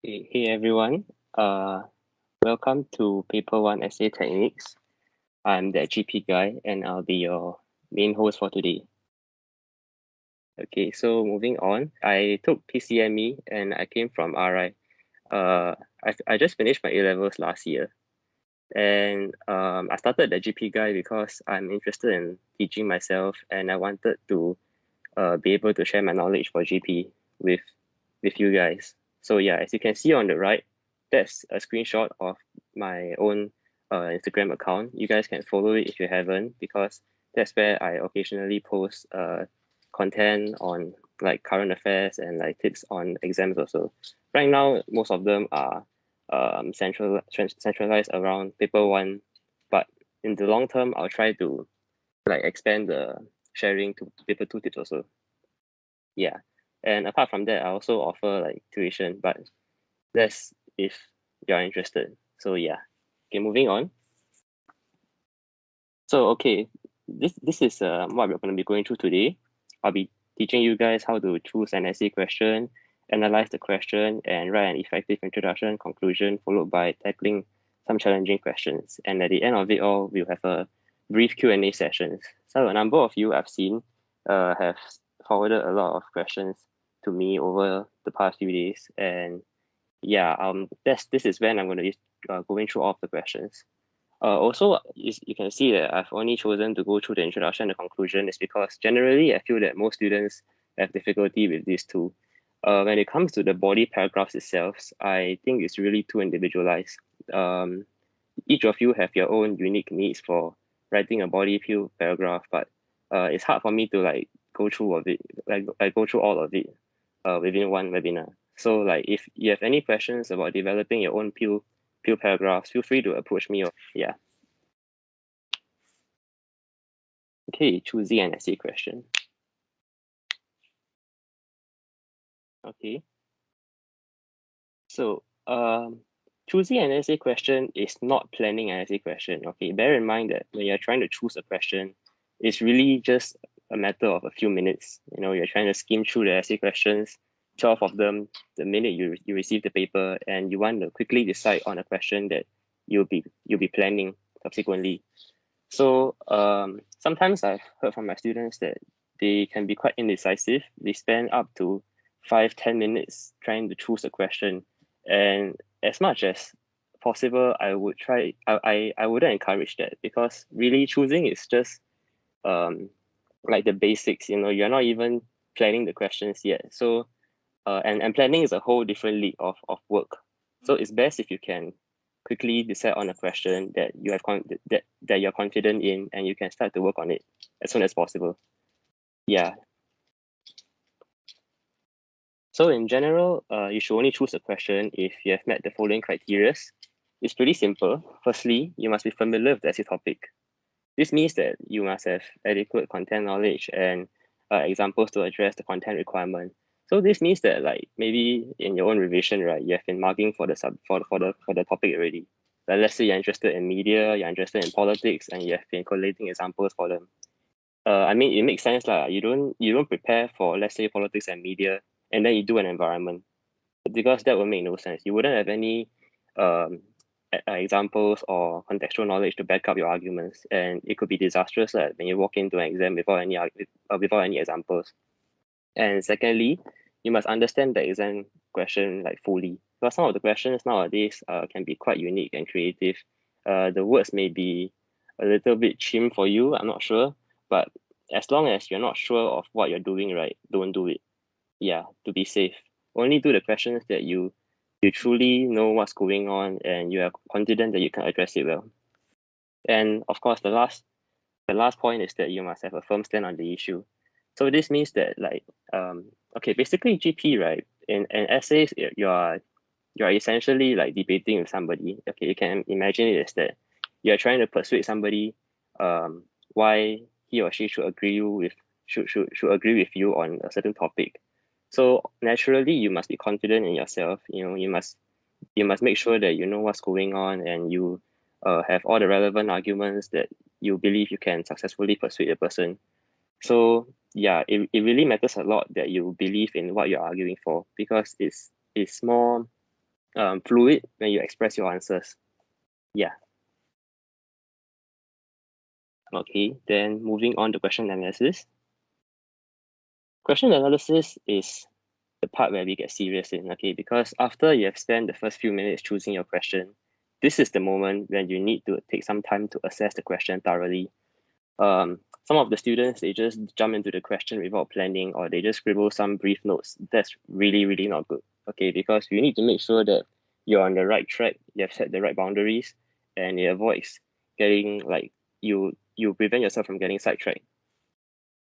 Hey everyone, welcome to Paper 1 Essay Techniques. I'm the GP guy and I'll be your main host for today. Okay, so moving on, I took PCME and I came from RI. I just finished my A-levels last year and I started the GP guy because I'm interested in teaching myself and I wanted to be able to share my knowledge for GP with you guys. So yeah, as you can see on the right, that's a screenshot of my own Instagram account. You guys can follow it if you haven't, because that's where I occasionally post content on like current affairs and like tips on exams also. Right now, most of them are centralized around paper one, but in the long term, I'll try to like expand the sharing to paper two tips also. Yeah. And apart from that, I also offer like tuition, but that's if you're interested. So yeah. Okay, moving on. So okay, this is what we're going to be going through today. I'll be teaching you guys how to choose an essay question, analyze the question, and write an effective introduction, conclusion, followed by tackling some challenging questions. And at the end of it all, we'll have a brief Q&A sessions. So a number of you I've seen have forwarded a lot of questions to me over the past few days, and yeah, this is when I'm going to be going through all of the questions. Also, you can see that I've only chosen to go through the introduction and the conclusion is because generally I feel that most students have difficulty with these two. When it comes to the body paragraphs itself, I think it's really too individualized. Um, each of you have your own unique needs for writing a body paragraph, but it's hard for me to like go through of it, like I go through all of it within one webinar. So like if you have any questions about developing your own pure paragraphs, feel free to approach me. Or yeah. Okay, choosing an essay question. Okay. So choosing an essay question is not planning an essay question. Okay, bear in mind that when you're trying to choose a question, it's really just a matter of a few minutes. You know, you're trying to skim through the essay questions, 12 of them, the minute you receive the paper, and you want to quickly decide on a question that you'll be planning subsequently. So sometimes I've heard from my students that they can be quite indecisive. They spend up to 5-10 minutes trying to choose a question, and as much as possible, I would try. I wouldn't encourage that because really choosing is just um like the basics. You know, you're not even planning the questions yet. So and planning is a whole different league of work. So it's best if you can quickly decide on a question that you have that you're confident in and you can start to work on it as soon as possible. Yeah. So in general, you should only choose a question if you have met the following criteria. It's pretty simple. Firstly, you must be familiar with the essay topic. This means that you must have adequate content knowledge and examples to address the content requirement. So this means that like maybe in your own revision, right, you have been marking for the for the topic already. Like let's say you're interested in media, you're interested in politics, and you have been collating examples for them. I mean, it makes sense lah. You don't prepare for let's say politics and media, and then you do an environment because that would make no sense. You wouldn't have any um, examples or contextual knowledge to back up your arguments, and it could be disastrous when you walk into an exam without any examples. And secondly, you must understand the exam question like fully, because some of the questions nowadays can be quite unique and creative. The words may be a little bit chim for you. I'm not sure, but as long as you're not sure of what you're doing right, don't do it. Yeah, to be safe. Only do the questions that you truly know what's going on and you are confident that you can address it well. And of course, the last point is that you must have a firm stand on the issue. So this means that like okay, basically GP, right? In essays, you're essentially like debating with somebody. Okay, you can imagine it as that you're trying to persuade somebody why he or she should agree with you on a certain topic. So naturally you must be confident in yourself. You know, you must make sure that you know what's going on and you have all the relevant arguments that you believe you can successfully persuade a person. So yeah, it really matters a lot that you believe in what you're arguing for because it's more fluid when you express your answers. Yeah. Okay, then moving on to question analysis. Question analysis is the part where we get serious in, okay? Because after you have spent the first few minutes choosing your question, this is the moment when you need to take some time to assess the question thoroughly. Some of the students, they just jump into the question without planning, or they just scribble some brief notes. That's really, really not good, okay? Because you need to make sure that you're on the right track, you have set the right boundaries, and it avoids getting like you prevent yourself from getting sidetracked.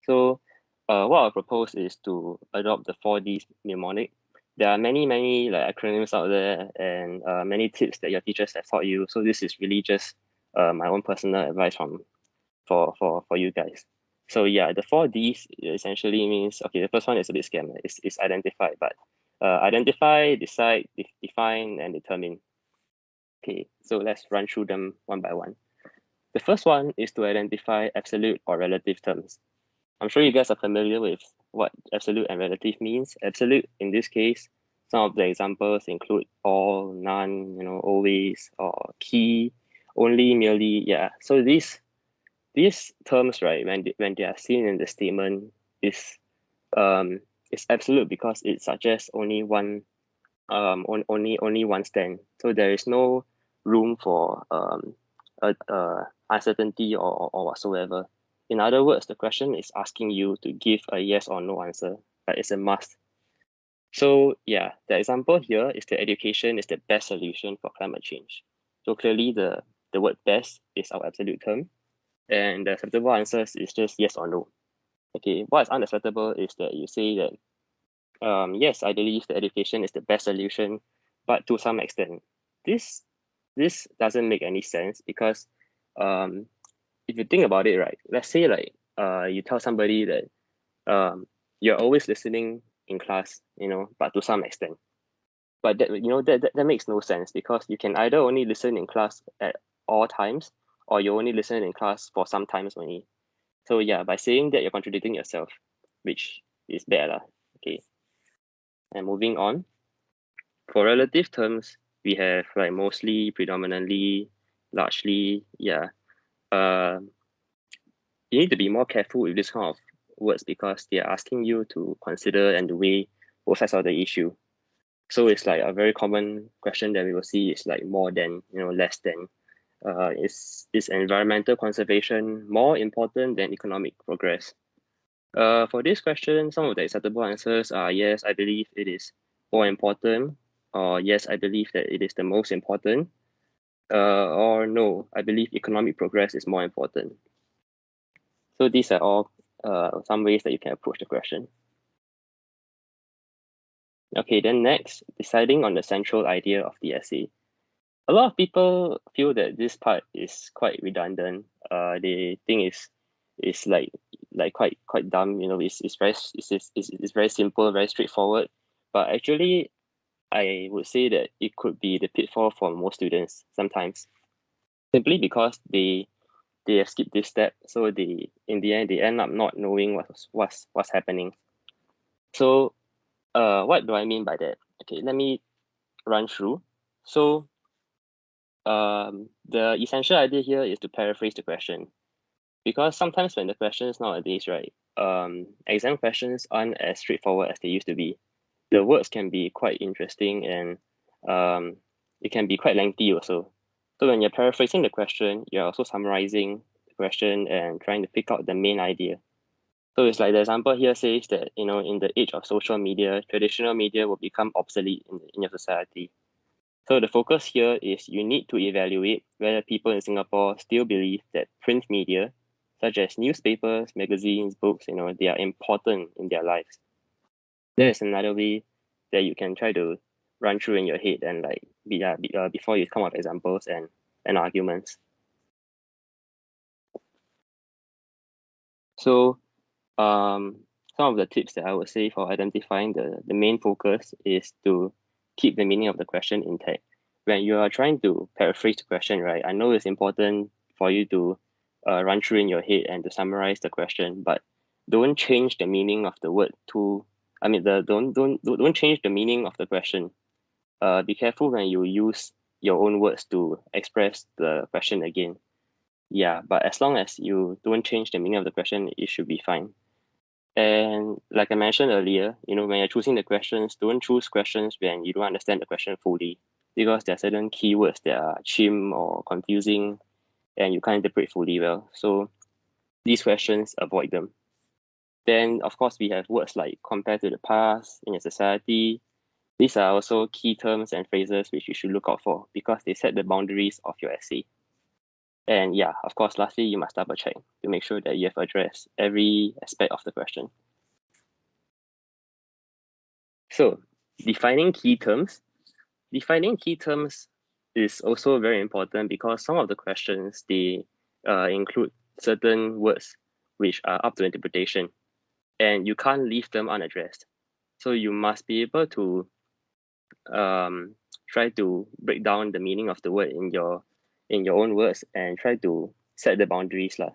So what I propose is to adopt the 4D mnemonic. There are many like acronyms out there, and many tips that your teachers have taught you. So this is really just my own personal advice for you guys. So yeah, the 4Ds essentially means, okay, the first one is a bit scam. It's identify, but identify, decide, define, and determine. Okay, so let's run through them one by one. The first one is to identify absolute or relative terms. I'm sure you guys are familiar with what absolute and relative means. Absolute, in this case, some of the examples include all, none, always, or key, only, merely. Yeah. So these terms, right, when they are seen in the statement, is absolute because it suggests only one only one stand. So there is no room for uncertainty or whatsoever. In other words, the question is asking you to give a yes or no answer, but it's a must. So yeah, the example here is that education is the best solution for climate change. So clearly the word best is our absolute term, and the acceptable answers is just yes or no. Okay, what is unacceptable is that you say that yes, I believe that education is the best solution, but to some extent, this this doesn't make any sense because um, if you think about it, right, let's say like you tell somebody that you're always listening in class, but to some extent, but that makes no sense because you can either only listen in class at all times or you only listen in class for some times only. So yeah, by saying that you're contradicting yourself, which is bad lah. Okay, and moving on. For relative terms, we have like mostly, predominantly, largely, yeah. Uh, you need to be more careful with this kind of words because they are asking you to consider and to weigh both sides of the issue. So it's like a very common question that we will see is like more than, less than. Is environmental conservation more important than economic progress? For this question, some of the acceptable answers are yes, I believe it is more important, or yes, I believe that it is the most important, or no, I believe economic progress is more important. So these are all some ways that you can approach the question. Okay, then next, deciding on the central idea of the essay. A lot of people feel that this part is quite redundant. They think it's like quite dumb. It's very simple, very straightforward. But actually, I would say that it could be the pitfall for most students sometimes, simply because they have skipped this step. So they in the end they end up not knowing what's happening. So what do I mean by that? Okay, let me run through. So the essential idea here is to paraphrase the question, because sometimes when the questions nowadays, right, exam questions aren't as straightforward as they used to be. The words can be quite interesting and it can be quite lengthy also. So when you're paraphrasing the question, you're also summarizing the question and trying to pick out the main idea. So it's like the example here says that, in the age of social media, traditional media will become obsolete in your society. So the focus here is you need to evaluate whether people in Singapore still believe that print media, such as newspapers, magazines, books, they are important in their lives. There is another way that you can try to run through in your head and like before you come up with examples and arguments. So some of the tips that I would say for identifying the main focus is to keep the meaning of the question intact. When you are trying to paraphrase the question, right, I know it's important for you to run through in your head and to summarize the question, but don't change the meaning of the word to, I mean, don't change the meaning of the question. be careful when you use your own words to express the question again. Yeah, but as long as you don't change the meaning of the question, it should be fine. And like I mentioned earlier, when you're choosing the questions, don't choose questions when you don't understand the question fully, because there are certain keywords that are chim or confusing and you can't interpret fully well. So these questions, avoid them. Then, of course, we have words like compare to the past, in your society. These are also key terms and phrases which you should look out for because they set the boundaries of your essay. And yeah, of course, lastly, you must double check to make sure that you have addressed every aspect of the question. So, defining key terms. Defining key terms is also very important because some of the questions, they include certain words which are up to interpretation and you can't leave them unaddressed. So you must be able to try to break down the meaning of the word in your own words and try to set the boundaries lah.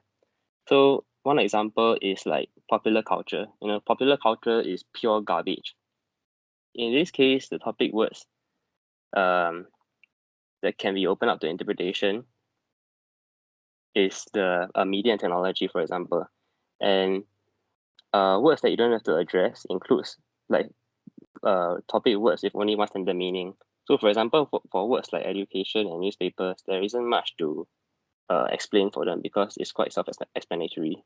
So one example is like popular culture. Popular culture is pure garbage. In this case, the topic words um, that can be opened up to interpretation is the media and technology, for example. And words that you don't have to address includes like topic words with only one standard meaning. So for example, for words like education and newspapers, there isn't much to explain for them because it's quite self-explanatory.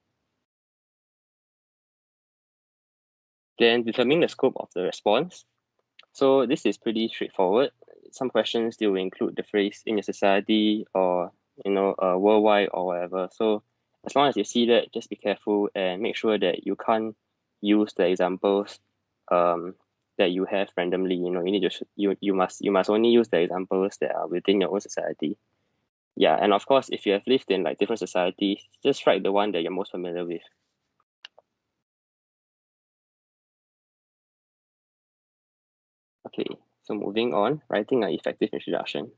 Then determine the scope of the response. So this is pretty straightforward. Some questions still include the phrase in your society or worldwide or whatever. So as long as you see that, just be careful and make sure that you can't use the examples that you have randomly. You need to you must only use the examples that are within your own society. Yeah, and of course, if you have lived in like different societies, just write the one that you're most familiar with. Okay, so moving on, writing an effective introduction.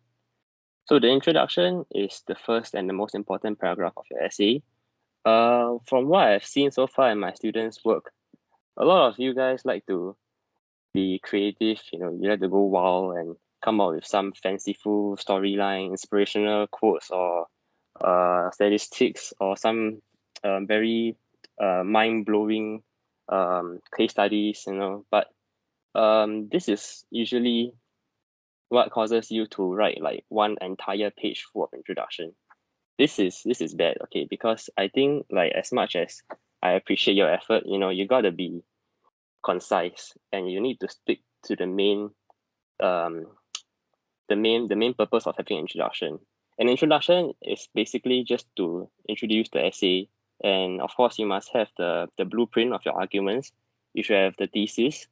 So the introduction is the first and the most important paragraph of your essay. From what I've seen so far in my students' work, a lot of you guys like to be creative. You like to go wild and come up with some fanciful storyline, inspirational quotes, or statistics, or some very mind-blowing case studies. But this is usually what causes you to write like one entire page full of introduction. This is bad, okay, because I think like as much as I appreciate your effort, you gotta be concise and you need to stick to um the main purpose of having an introduction. An introduction is basically just to introduce the essay, and of course you must have the blueprint of your arguments. You should have the thesis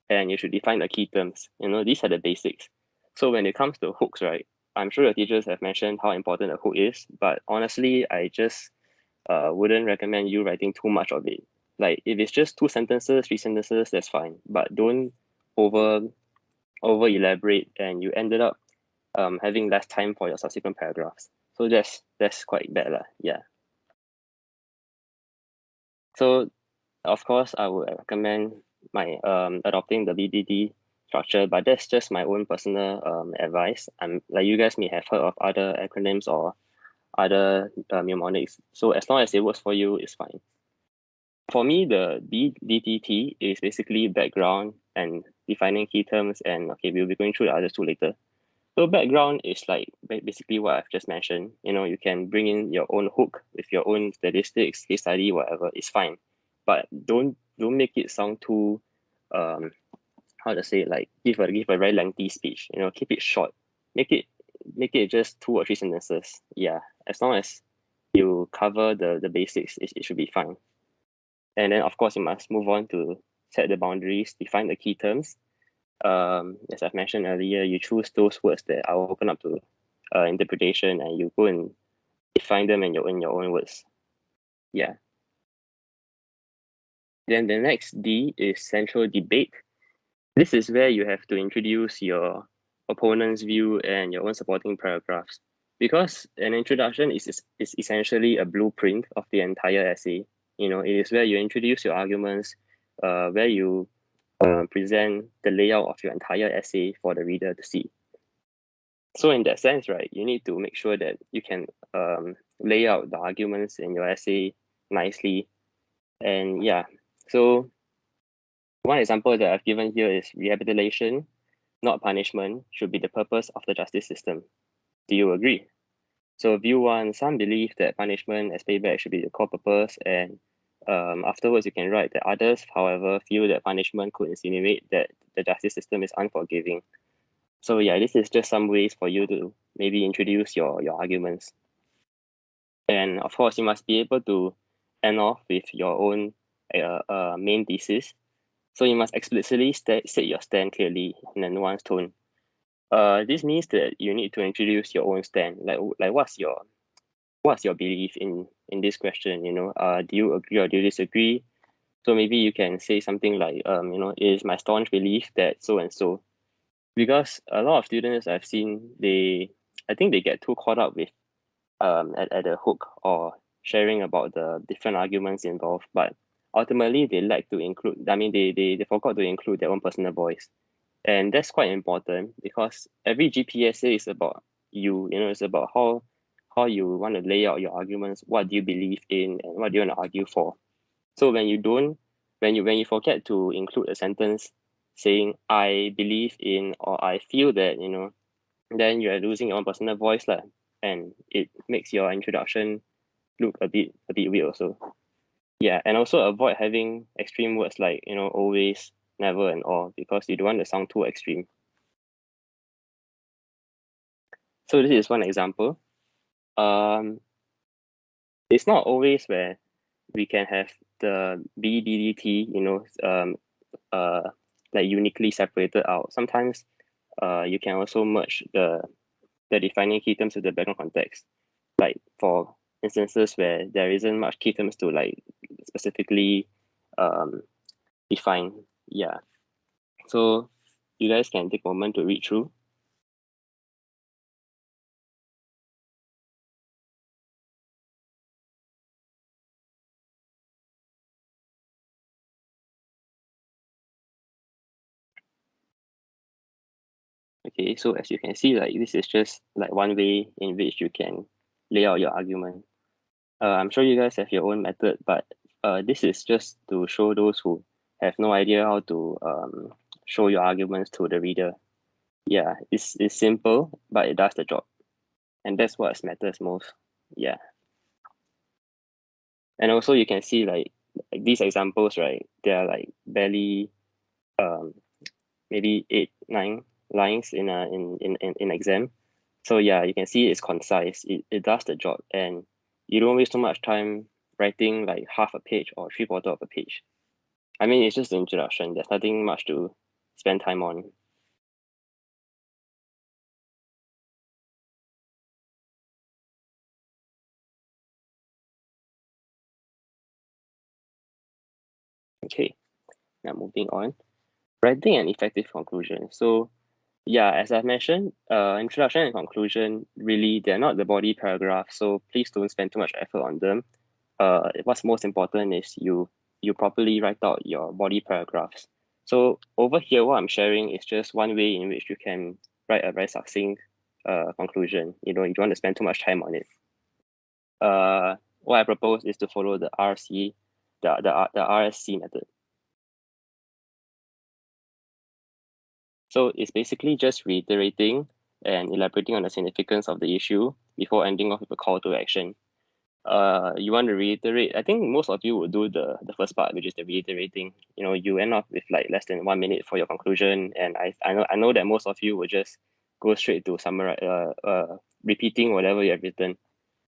and you should define the key terms. These are the basics. So when it comes to hooks, right, I'm sure your teachers have mentioned how important a hook is, but honestly, I just wouldn't recommend you writing too much of it. Like if it's just 2 sentences, 3 sentences, that's fine, but don't over elaborate and you ended up having less time for your subsequent paragraphs. So that's quite bad lah. Yeah. So of course, I would recommend my adopting the BDD structure, but that's just my own personal advice. Like you guys may have heard of other acronyms or other mnemonics. So as long as it works for you, it's fine. For me, the BDTT is basically background and defining key terms, and okay, we'll be going through the other two later. So background is like basically what I've just mentioned. You can bring in your own hook with your own statistics, case study, whatever. It's fine, but don't make it sound too, how to say, like give a very lengthy speech. Keep it short. Make it just 2 or 3 sentences. Yeah, as long as you cover the basics, it should be fine. And then of course you must move on to set the boundaries, define the key terms. As I've mentioned earlier, you choose those words that are open up to interpretation, and you go and define them in your own words. Yeah. Then the next D is central debate. This is where you have to introduce your opponent's view and your own supporting paragraphs. Because an introduction is essentially a blueprint of the entire essay. It is where you introduce your arguments, where you present the layout of your entire essay for the reader to see. So in that sense, right, you need to make sure that you can lay out the arguments in your essay nicely. And yeah, so one example that I've given here is rehabilitation, not punishment, should be the purpose of the justice system. Do you agree? So view one, some believe that punishment as payback should be the core purpose, and afterwards you can write that others, however, feel that punishment could insinuate that the justice system is unforgiving. So yeah, this is just some ways for you to maybe introduce your arguments. And of course, you must be able to end off with your own main thesis. So you must explicitly state your stand clearly in a nuanced tone. This means that you need to introduce your own stand. Like what's your belief in this question? Do you agree or do you disagree? So maybe you can say something like, it is my staunch belief that so and so. Because a lot of students I've seen, I think they get too caught up with at the hook or sharing about the different arguments involved, but ultimately they like to include. I mean, they forgot to include their own personal voice, and that's quite important because every GPSA is about you. It's about how you want to lay out your arguments, what do you believe in, and what do you want to argue for. So when you forget to include a sentence saying I believe in or I feel that, then you're losing your own personal voice lah, and it makes your introduction look a bit weird also. Yeah, and also avoid having extreme words like, always, never, and all, because you don't want to sound too extreme. So this is one example. It's not always where we can have the BDDT, like uniquely separated out. Sometimes you can also merge the defining key terms with the background context. Like for instances where there isn't much key terms to like specifically define. Yeah. So you guys can take a moment to read through. Okay, so as you can see, like this is just like one way in which you can lay out your argument. I'm sure you guys have your own method, but this is just to show those who have no idea how to show your arguments to the reader. Yeah, it's simple, but it does the job, and that's what matters most. Yeah, and also you can see like these examples, right? They are like barely um maybe 8, 9 lines in exam. So yeah, you can see it's concise. It does the job, and you don't waste so much time writing like half a page or 3/4 of a page. I mean, it's just the introduction. There's nothing much to spend time on. Okay, now moving on. Writing an effective conclusion. So yeah, as I've mentioned, introduction and conclusion, really, they're not the body paragraph, so please don't spend too much effort on them. What's most important is you properly write out your body paragraphs. So over here, what I'm sharing is just one way in which you can write a very succinct conclusion. You don't want to spend too much time on it. What I propose is to follow the RSC method. So it's basically just reiterating and elaborating on the significance of the issue before ending off with a call to action. You want to reiterate. I think most of you would do the first part, which is the reiterating. You end up with like less than 1 minute for your conclusion, and I know that most of you will just go straight to summarize, repeating whatever you have written,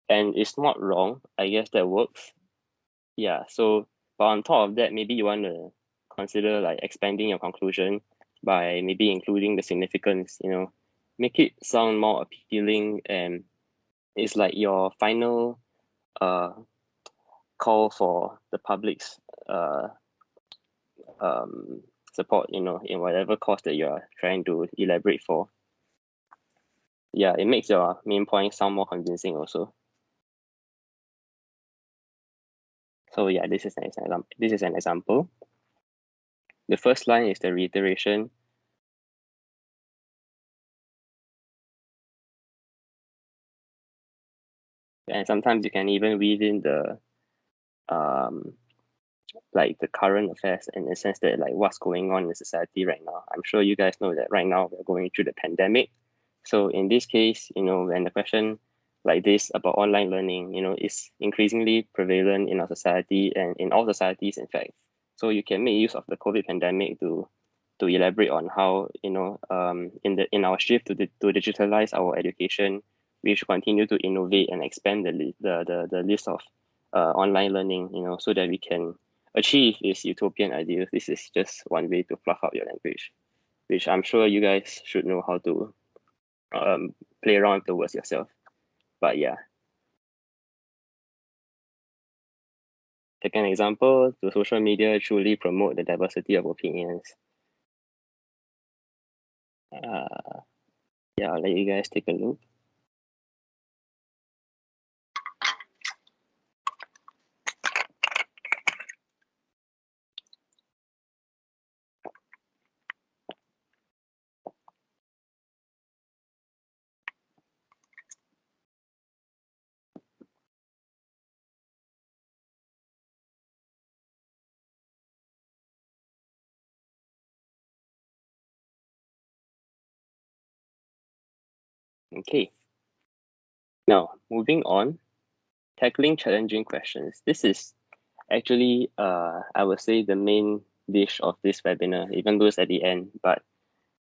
and it's not wrong. I guess that works. Yeah. So, but on top of that, maybe you want to consider like expanding your conclusion by maybe including the significance. Make it sound more appealing, and it's like your final uh call for the public's um support, in whatever cause that you are trying to elaborate for. Yeah, it makes your main point sound more convincing also. So yeah, this is an example. The first line is the reiteration. And sometimes you can even weave in the like the current affairs in the sense that like what's going on in society right now. I'm sure you guys know that right now we're going through the pandemic. So in this case, when the question like this about online learning, is increasingly prevalent in our society and in all societies, in fact. So you can make use of the COVID pandemic to elaborate on how in our shift to digitalize our education, we should continue to innovate and expand the list of online learning, so that we can achieve this utopian ideal. This is just one way to fluff up your language, which I'm sure you guys should know how to play around with the words yourself. But yeah. Second example, do social media truly promote the diversity of opinions? Yeah, I'll let you guys take a look. Okay. Now, moving on, tackling challenging questions. This is actually, I would say, the main dish of this webinar, even though it's at the end. But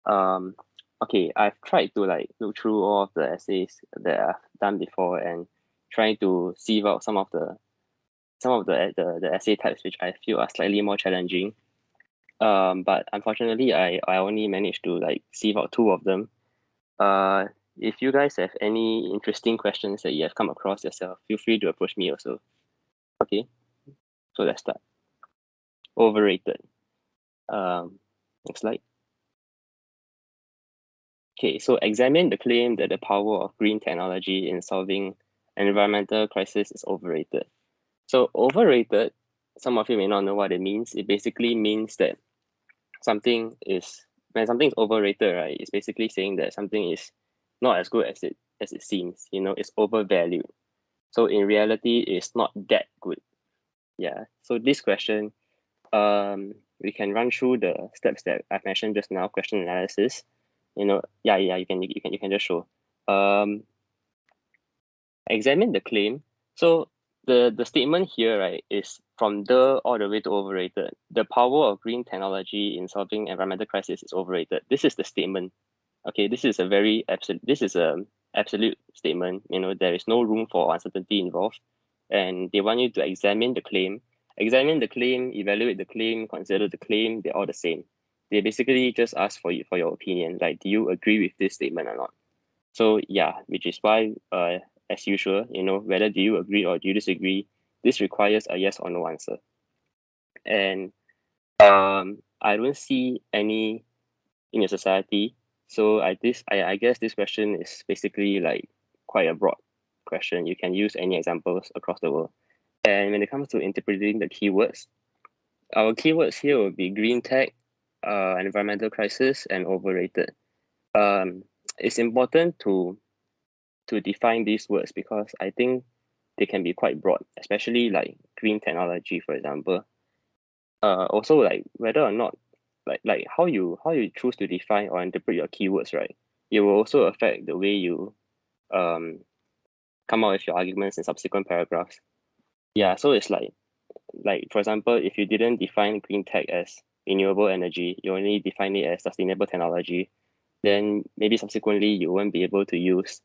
okay, I've tried to like look through all of the essays that I've done before and trying to sieve out some of the essay types which I feel are slightly more challenging. But unfortunately, I only managed to like sieve out two of them. If you guys have any interesting questions that you have come across yourself, feel free to approach me also. Okay, so let's start. Overrated. Next slide. Okay, so examine the claim that the power of green technology in solving an environmental crisis is overrated. So overrated, some of you may not know what it means. It basically means that when something is overrated, right? It's basically saying that something is not as good as it seems. It's overvalued. So in reality, it's not that good. Yeah. So this question, we can run through the steps that I've mentioned just now. Question analysis. Yeah. You can just show. Examine the claim. So the statement here, right, is from the all the way to overrated. The power of green technology in solving environmental crisis is overrated. This is the statement. Okay, this is a very absolute. This is a absolute statement. There is no room for uncertainty involved, and they want you to examine the claim. Examine the claim, evaluate the claim, consider the claim. They're all the same. They basically just ask for your opinion. Like, do you agree with this statement or not? So yeah, which is why as usual, whether do you agree or do you disagree, this requires a yes or no answer. And I don't see any in your society. So I guess this question is basically like quite a broad question. You can use any examples across the world. And when it comes to interpreting the keywords, our keywords here will be green tech, environmental crisis, and overrated. It's important to define these words because I think they can be quite broad, especially like green technology, for example. Also like whether or not like how you choose to define or interpret your keywords, right? It will also affect the way you um come out with your arguments in subsequent paragraphs. Yeah, so it's like for example, if you didn't define green tech as renewable energy, you only define it as sustainable technology, then maybe subsequently you won't be able to use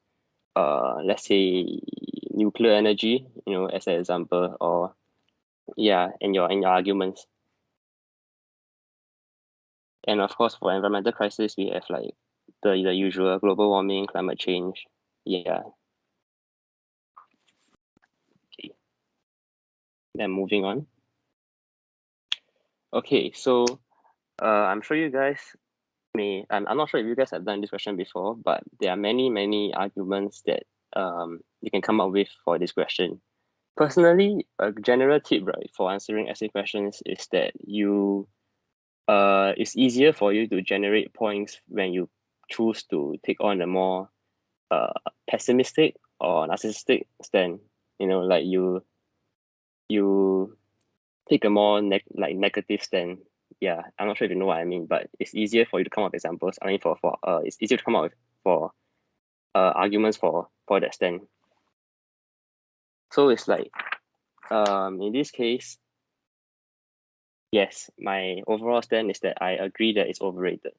let's say nuclear energy, as an example, or yeah, in your arguments. And of course, for environmental crisis, we have like the usual global warming, climate change. Yeah. Okay. Then moving on. Okay, so I'm sure you guys I'm not sure if you guys have done this question before, but there are many arguments that you can come up with for this question. Personally, a general tip, right, for answering essay questions is that you it's easier for you to generate points when you choose to take on a more pessimistic or narcissistic stand. Like you take a more negative stand. Yeah, I'm not sure if you know what I mean, but it's easier for you to come up with examples. I mean, it's easier to come up with for arguments for that stand. So it's like in this case, yes, my overall stand is that I agree that it's overrated.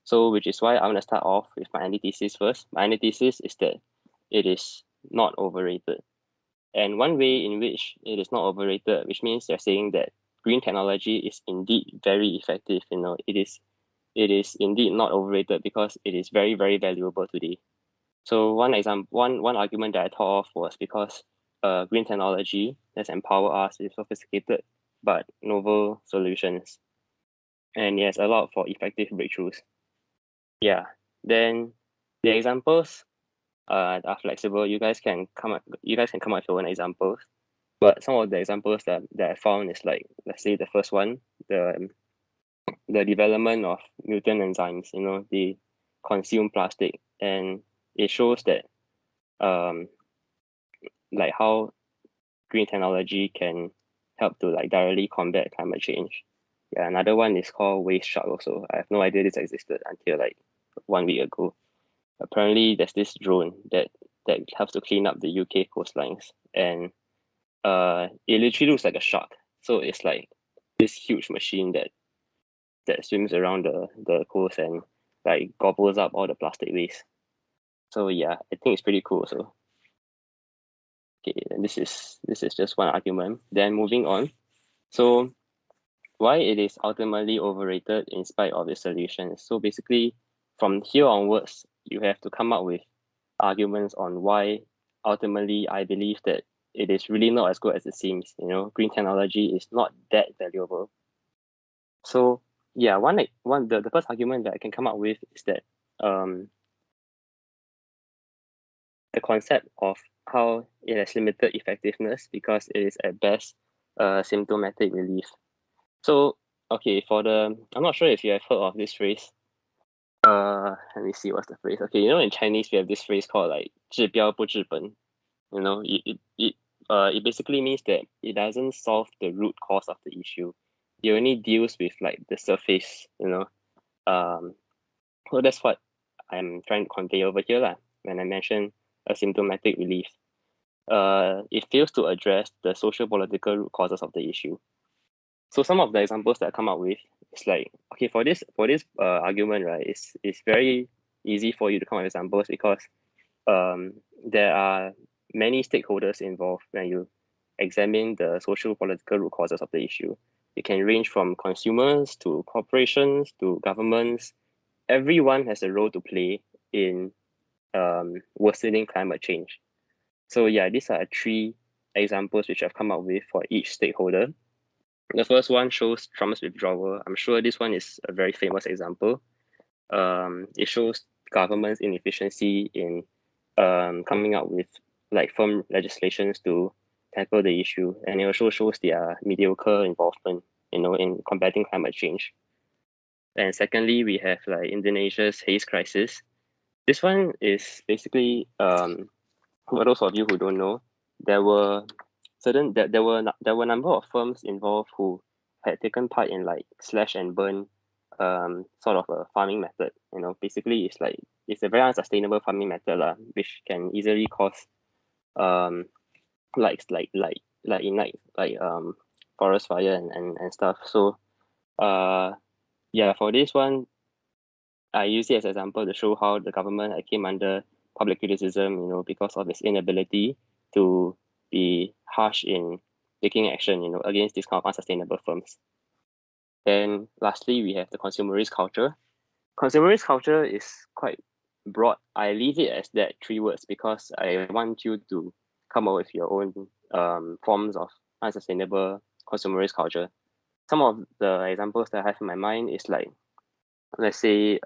So which is why I'm gonna start off with my antithesis first. My antithesis is that it is not overrated. And one way in which it is not overrated, which means they're saying that green technology is indeed very effective. It is indeed not overrated because it is very, very valuable today. So one argument that I thought of was because green technology has empowered us with sophisticated but novel solutions, and it has allowed for effective breakthroughs. Yeah. Then the examples are flexible. You guys can come up with your own examples. But some of the examples that I found is like, let's say the first one, the development of mutant enzymes. They consume plastic, and it shows that like how green technology can help to like directly combat climate change. Yeah, another one is called waste shark also. I have no idea this existed until like 1 week ago. Apparently there's this drone that helps to clean up the UK coastlines, and it literally looks like a shark. So it's like this huge machine that swims around the coast and like gobbles up all the plastic waste. So yeah, I think it's pretty cool. So okay, and this is just one argument. Then moving on. So why it is ultimately overrated in spite of its solutions. So basically, from here onwards, you have to come up with arguments on why ultimately I believe that it is really not as good as it seems. Green technology is not that valuable. So yeah, the first argument that I can come up with is that the concept of how it has limited effectiveness because it is at best symptomatic relief. So okay, I'm not sure if you have heard of this phrase. Let me see what's the phrase. Okay, in Chinese we have this phrase called like 治标不治本. It basically means that it doesn't solve the root cause of the issue. It only deals with like the surface. So that's what I'm trying to convey over here lah. When I mention a symptomatic relief, it fails to address the social political root causes of the issue. So some of the examples that I come up with is like, okay, for this argument, right, it's very easy for you to come up with examples because there are many stakeholders involved when you examine the social political root causes of the issue. It can range from consumers to corporations to governments. Everyone has a role to play in worsening climate change. So yeah, these are three examples which I've come up with for each stakeholder. The first one shows Trump's withdrawal. I'm sure this one is a very famous example. It shows government's inefficiency in coming up with like firm legislations to tackle the issue, and it also shows their mediocre involvement, in combating climate change. And secondly, we have like Indonesia's haze crisis. This one is basically for those of you who don't know, there were there were a number of firms involved who had taken part in like slash and burn sort of a farming method. Basically it's a very unsustainable farming method lah, which can easily cause um ignite forest fire and stuff. So yeah, for this one I use it as an example to show how the government came under public criticism, because of its inability to be harsh in taking action, against these kind of unsustainable firms. Then lastly, we have the consumerist culture. Consumerist culture is quite broad. I leave it as that three words because I want you to come up with your own forms of unsustainable consumerist culture. Some of the examples that I have in my mind is like, let's say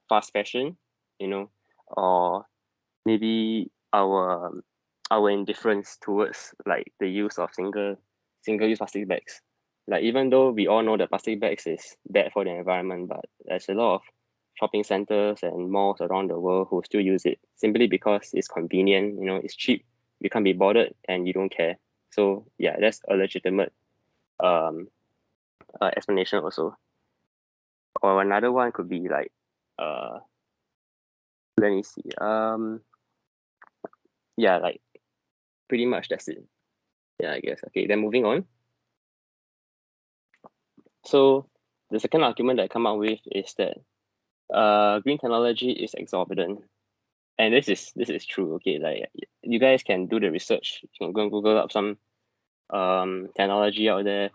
fast fashion, or maybe our indifference towards like the use of single use plastic bags. Like even though we all know that plastic bags is bad for the environment, but there's a lot of shopping centers and malls around the world who still use it simply because it's convenient, it's cheap, you can't be bothered and you don't care. So yeah, that's a legitimate um explanation also. Or another one could be like uh let me see. Yeah, like pretty much that's it. Yeah, I guess. Okay, then moving on. So the second argument that I come up with is that green technology is exorbitant. And this is true. Okay, like you guys can do the research. You can go and Google up some technology out there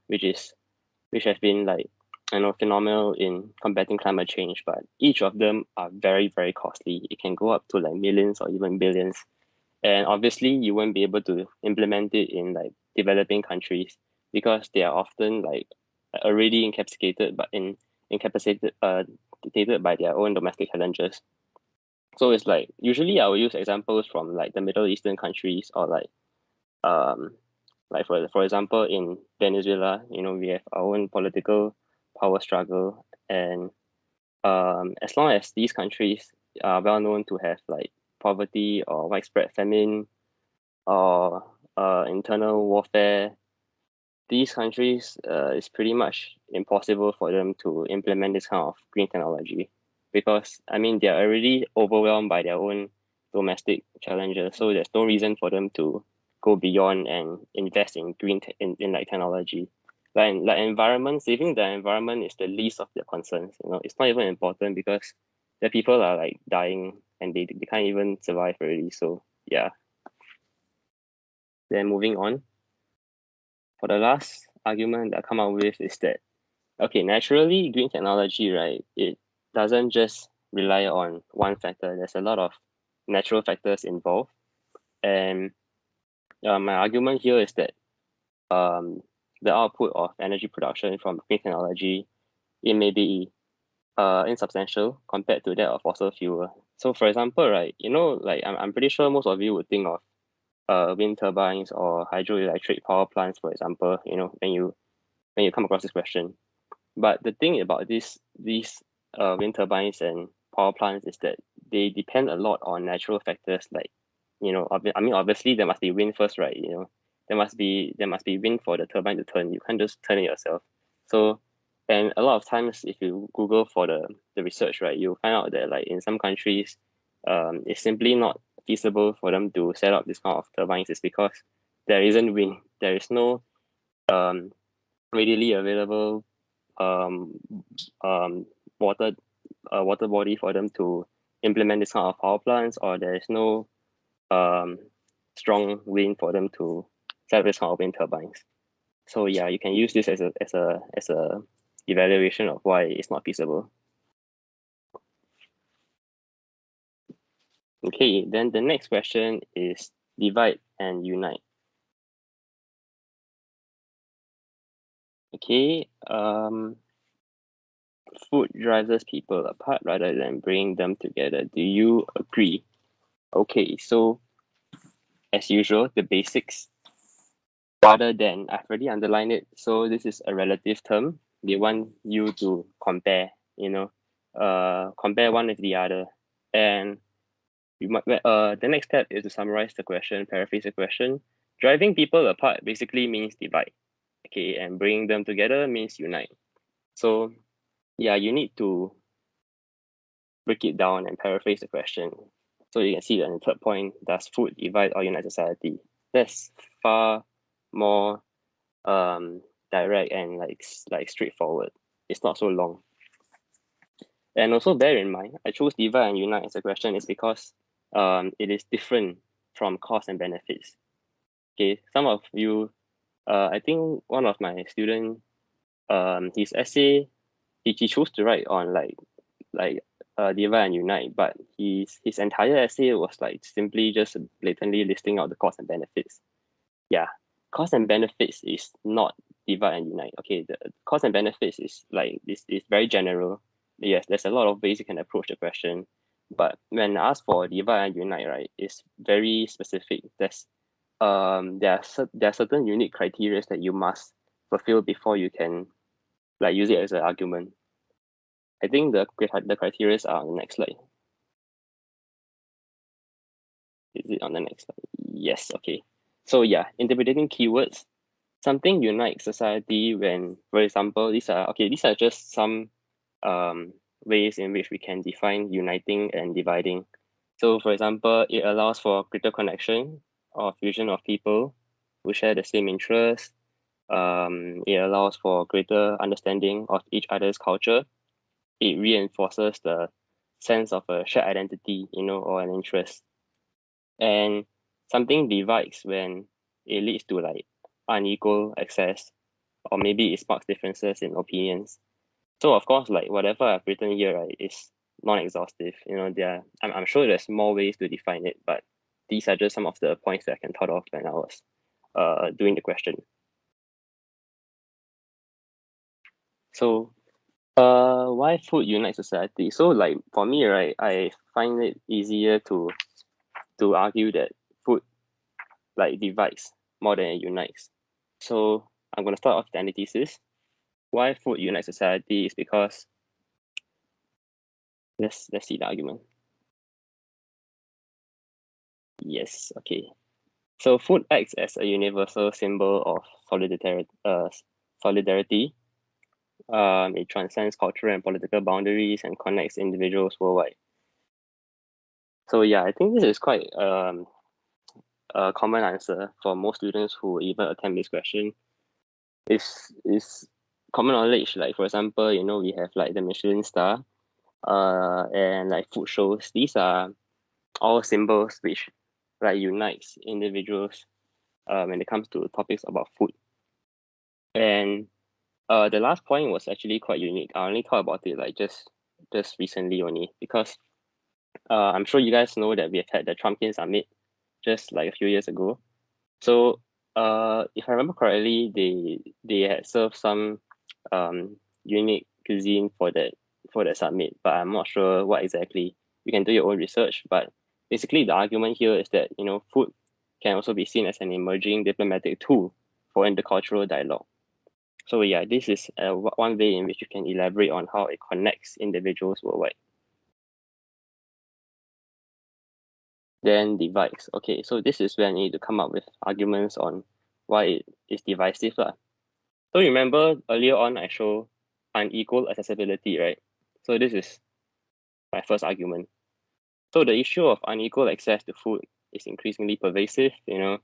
which have been like phenomenal in combating climate change, but each of them are very, very costly. It can go up to like millions or even billions. And obviously you won't be able to implement it in like developing countries because they are often like already incapacitated but incapacitated dictated by their own domestic challenges. So it's like usually I will use examples from like the Middle Eastern countries or um like for example in Venezuela, we have our own political power struggle, and as long as these countries are well known to have like poverty or widespread famine or internal warfare, these countries it's pretty much impossible for them to implement this kind of green technology because I mean they're already overwhelmed by their own domestic challenges. So there's no reason for them to go beyond and invest in in like technology. Like environment, saving the environment is the least of their concerns. It's not even important because the people are like dying and they can't even survive already. So yeah. Then moving on. For the last argument that I come up with is that okay, naturally green technology, right? It doesn't just rely on one factor. There's a lot of natural factors involved, and my argument here is that um, the output of energy production from green technology it may be insubstantial compared to that of fossil fuel. So, for example, right, like I'm pretty sure most of you would think of wind turbines or hydroelectric power plants, for example. When you come across this question. But the thing about these wind turbines and power plants is that they depend a lot on natural factors like, I mean obviously there must be wind first, right? There must be wind for the turbine to turn. You can't just turn it yourself. So and a lot of times if you Google for the research, right, you'll find out that like in some countries, it's simply not feasible for them to set up this kind of turbines is because there isn't wind. There is no um readily available um, um, water water body for them to implement this kind of power plants, or there is no um, strong wind for them to set up this kind of wind turbines. So yeah, you can use this as a evaluation of why it's not feasible. Okay, then the next question is divide and unite. Okay, food drives people apart rather than bringing them together. Do you agree? Okay, so as usual, the basics rather than I've already underlined it. So this is a relative term. They want you to compare, compare one with the other. And the next step is to summarize the question, paraphrase the question. Driving people apart basically means divide. Okay, and bringing them together means unite. So yeah, you need to break it down and paraphrase the question. So you can see that in the third point, does food divide or unite society? That's far more um direct and like straightforward. It's not so long. And also bear in mind, I chose divide and unite as a question is because it is different from cost and benefits. Okay, some of you, I think one of my student, his essay, he chose to write on like divide and unite, but his entire essay was like simply just blatantly listing out the cost and benefits. Yeah, cost and benefits is not divide and unite. Okay, the cost and benefits is like this is very general. Yes, there's a lot of ways you can approach the question, but when asked for divide and unite, right, it's very specific. There are certain unique criteria that you must fulfill before you can like use it as an argument. I think the criteria are on the next slide. Is it on the next slide? Yes, okay. So yeah, interpreting keywords. Something unites society when, for example, these are just some ways in which we can define uniting and dividing. So for example, it allows for greater connection or fusion of people who share the same interests. It allows for greater understanding of each other's culture. It reinforces the sense of a shared identity, or an interest. And something divides when it leads to like unequal access, or maybe it sparks differences in opinions. So of course, like whatever I've written here, right, is non-exhaustive. I'm sure there's more ways to define it, but these are just some of the points that I can thought of when I was doing the question. So why food unites society? So like for me, right, I find it easier to argue that food like divides more than it unites. So I'm gonna start off the antithesis. Why food unites society is because let's see the argument. Yes, okay. So food acts as a universal symbol of solidarity. Solidarity. It transcends cultural and political boundaries and connects individuals worldwide. So yeah, I think this is quite a common answer for most students who even attempt this question. Is common knowledge. Like for example, we have like the Michelin star, and like food shows. These are all symbols which like unites individuals when it comes to topics about food. And the last point was actually quite unique. I only thought about it like just recently only because I'm sure you guys know that we have had the Trumpkin Summit just like a few years ago. So if I remember correctly, they had served some unique cuisine for that summit, but I'm not sure what exactly. You can do your own research, but basically the argument here is that food can also be seen as an emerging diplomatic tool for intercultural dialogue. So yeah, this is one way in which you can elaborate on how it connects individuals worldwide. Then divides. Okay, so this is where I need to come up with arguments on why it is divisive lah. So remember earlier on I showed unequal accessibility, right? So this is my first argument. So the issue of unequal access to food is increasingly pervasive, where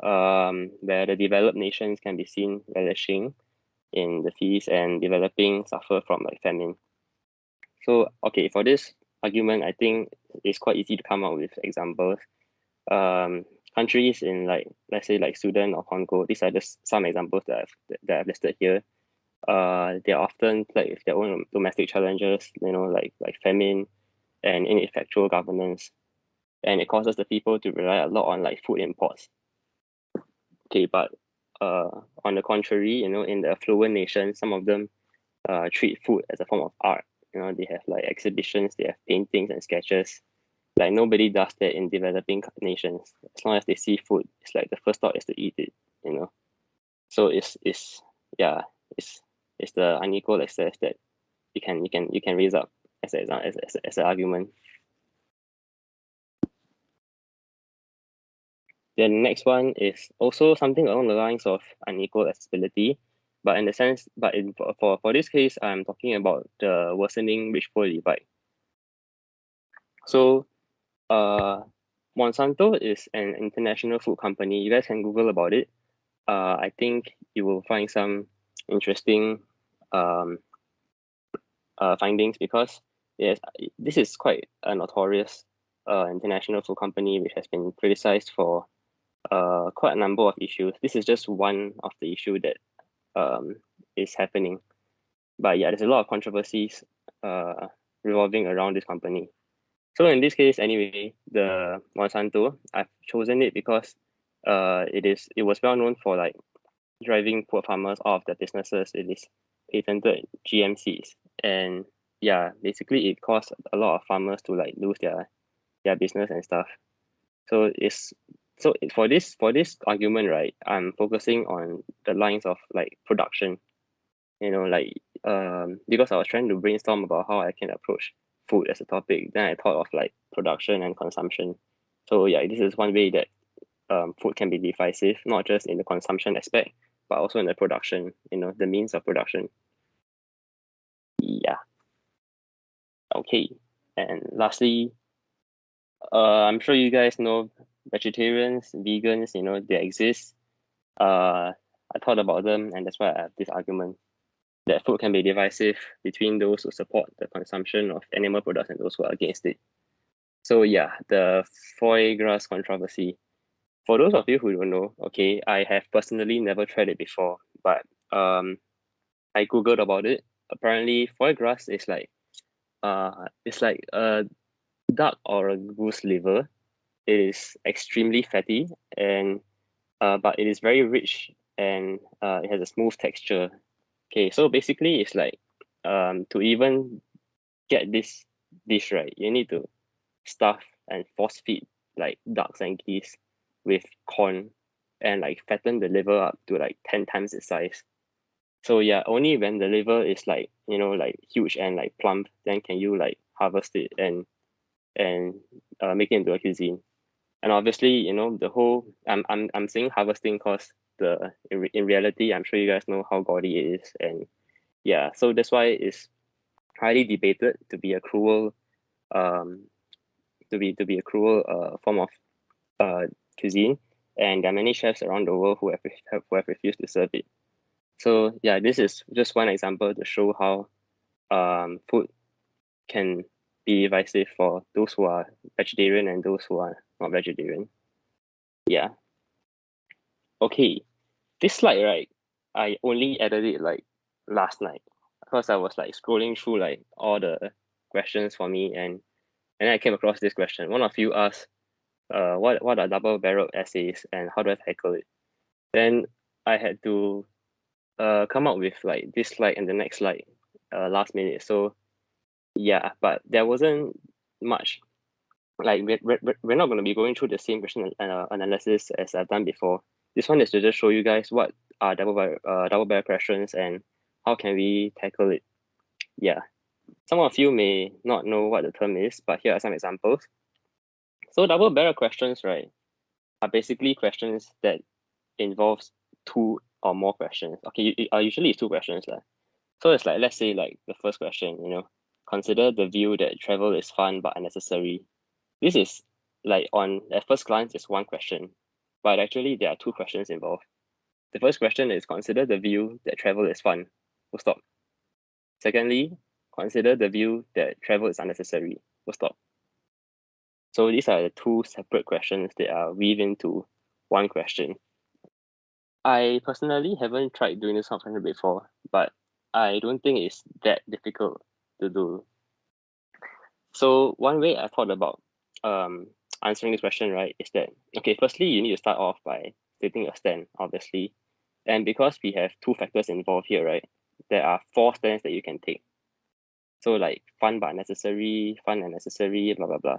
the developed nations can be seen relishing in the feast and developing suffer from like famine. So okay, for this argument, I think it's quite easy to come up with examples. Countries in like let's say like Sudan or Congo, these are just some examples that I've listed here. They're often plagued with their own domestic challenges, like famine and ineffectual governance, and it causes the people to rely a lot on like food imports. Okay, but on the contrary, in the affluent nations, some of them treat food as a form of art. They have like exhibitions, they have paintings and sketches. Like nobody does that in developing nations. As long as they see food, it's like the first thought is to eat it. So yeah, it's it's the unequal access that you can raise up as an argument. Then the next one is also something along the lines of unequal accessibility, but in the sense, but in for this case, I'm talking about the worsening rich poor divide. So, Monsanto is an international food company. You guys can Google about it. I think you will find some interesting um findings because yes, this is quite a notorious international food company which has been criticized for quite a number of issues. This is just one of the issue that is happening. But yeah, there's a lot of controversies revolving around this company. So in this case, anyway, the Monsanto, I've chosen it because it was well known for like driving poor farmers out of their businesses. It is patented GMCs, and yeah, basically it caused a lot of farmers to like lose their business and stuff. So it's So for this argument, right, I'm focusing on the lines of like production. Because I was trying to brainstorm about how I can approach food as a topic, then I thought of like production and consumption. So yeah, this is one way that food can be divisive, not just in the consumption aspect, but also in the production, the means of production. Yeah. Okay. And lastly, I'm sure you guys know vegetarians, vegans, they exist. I thought about them, and that's why I have this argument that food can be divisive between those who support the consumption of animal products and those who are against it. So yeah, the foie gras controversy. For those of you who don't know, okay, I have personally never tried it before, but I googled about it. Apparently, foie gras is like it's like a duck or a goose liver. It is extremely fatty and but it is very rich and it has a smooth texture. Okay, so basically it's like to even get this dish right, you need to stuff and force feed like ducks and geese with corn and like fatten the liver up to like 10 times its size. So yeah, only when the liver is like, like huge and like plump, then can you like harvest it and make it into a cuisine. And obviously, the whole I'm saying harvesting because in reality, I'm sure you guys know how gaudy it is, and yeah, so that's why it's highly debated to be a cruel um to be a cruel form of cuisine, and there are many chefs around the world who have refused to serve it. So yeah, this is just one example to show how food can be divisive for those who are vegetarian and those who are not vegetarian. Yeah. Okay. This slide, right? I only added it like last night because I was like scrolling through like all the questions for me, and I came across this question. One of you asked, what are double-barreled essays and how do I tackle it? Then I had to come up with like this slide and the next slide last minute. So yeah, but there wasn't much. Like we're not going to be going through the same question analysis as I've done before. This one is to just show you guys what are double barrel questions and how can we tackle it. Yeah, some of you may not know what the term is, but here are some examples. So double barrel questions, right, are basically questions that involves two or more questions. Okay, usually it's two questions lah. So it's like, let's say like the first question, consider the view that travel is fun but unnecessary. This is like on at first glance is one question, but actually there are two questions involved. The first question is consider the view that travel is fun. Full stop. Secondly, consider the view that travel is unnecessary. Full stop. So these are the two separate questions that are weaved into one question. I personally haven't tried doing this function before, but I don't think it's that difficult to do. So one way I thought about um answering this question, right, is that okay, firstly you need to start off by stating your stand, obviously. And because we have two factors involved here, right, there are four stands that you can take. So like fun but necessary, fun and necessary, blah blah blah.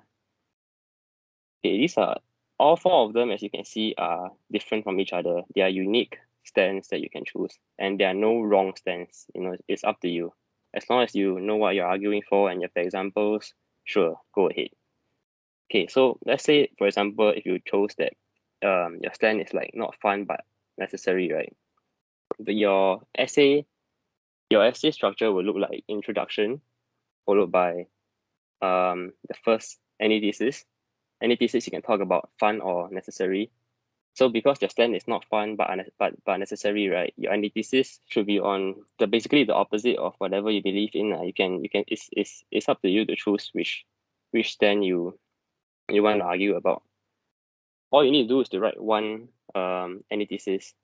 Okay, these are all four of them, as you can see, are different from each other. They are unique stands that you can choose, and there are no wrong stands. It's up to you. As long as you know what you're arguing for and you have the examples, sure, go ahead. Okay, so let's say, for example, if you chose that your stand is like not fun but necessary, right? But your essay structure will look like introduction, followed by the first any thesis. Any thesis you can talk about fun or necessary. So because your stand is not fun but necessary, right? Your antithesis should be on basically the opposite of whatever you believe in. You can it's up to you to choose which stand you want to argue about. All you need to do is to write one antithesis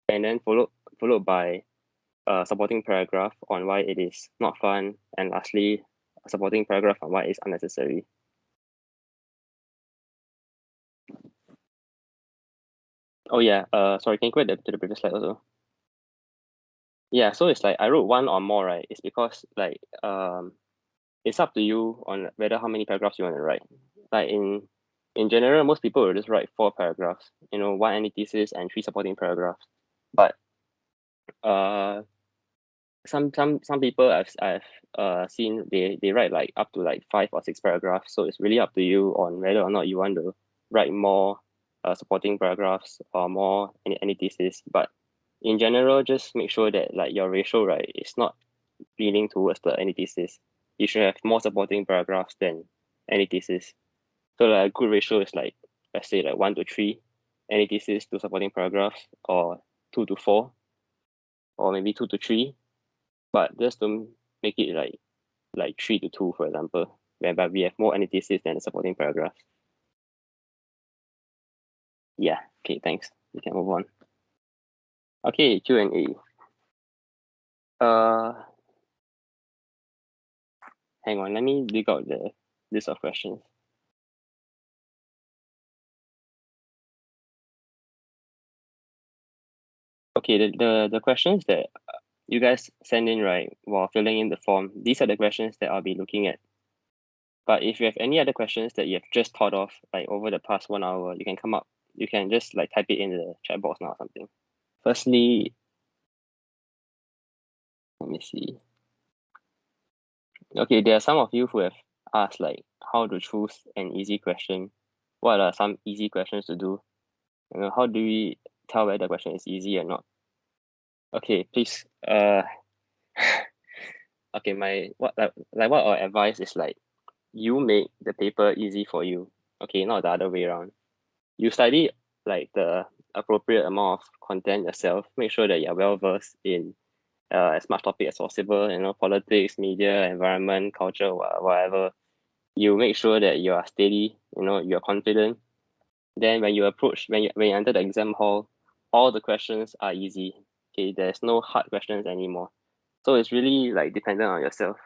and then followed by a supporting paragraph on why it is not fun, and lastly a supporting paragraph on why it's unnecessary. Oh yeah, sorry, can you go to the previous slide also? Yeah, so it's like I wrote one or more, right? It's because like it's up to you on whether how many paragraphs you want to write. Like in general, most people will just write 4 paragraphs, one antithesis and 3 supporting paragraphs. But some people I've seen they write like up to like 5 or 6 paragraphs. So it's really up to you on whether or not you want to write more supporting paragraphs or more antithesis. But in general, just make sure that like your ratio, right, is not leaning towards the antithesis. You should have more supporting paragraphs than antithesis. So like a good ratio is like, let's say like 1 to 3 antithesis to supporting paragraphs, or 2 to 4, or maybe 2 to 3. But just to make it like 3 to 2, for example, whereby we have more antithesis than the supporting paragraphs. Yeah. Okay. Thanks. We can move on. Okay. Q&A. Hang on. Let me dig out the list of questions. Okay. The questions that you guys send in, right, while filling in the form, these are the questions that I'll be looking at. But if you have any other questions that you have just thought of, like over the past 1 hour, you can just like type it in the chat box now or something. Firstly, let me see. Okay, there are some of you who have asked like how to choose an easy question. What are some easy questions to do? How do we tell whether the question is easy or not? Okay, please. Okay, what our advice is like, you make the paper easy for you. Okay, not the other way around. You study like the appropriate amount of content yourself. Make sure that you're well versed in as much topic as possible. Politics, media, environment, culture, whatever. You make sure that you are steady. You're confident. Then when you enter the exam hall, all the questions are easy. Okay, there's no hard questions anymore. So it's really like dependent on yourself.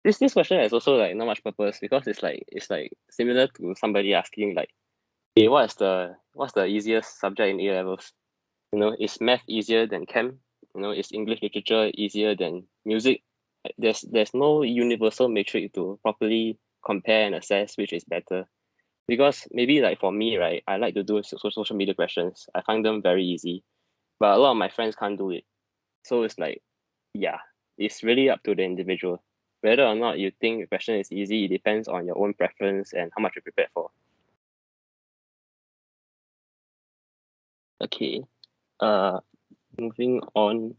This question has also like not much purpose, because it's like similar to somebody asking like, hey, what's the easiest subject in A levels? Is math easier than chem? Is English literature easier than music? There's no universal metric to properly compare and assess which is better. Because maybe like for me, right, I like to do social media questions. I find them very easy, but a lot of my friends can't do it. So it's like, yeah, it's really up to the individual. Whether or not you think the question is easy, it depends on your own preference and how much you're prepared for. Okay. Moving on.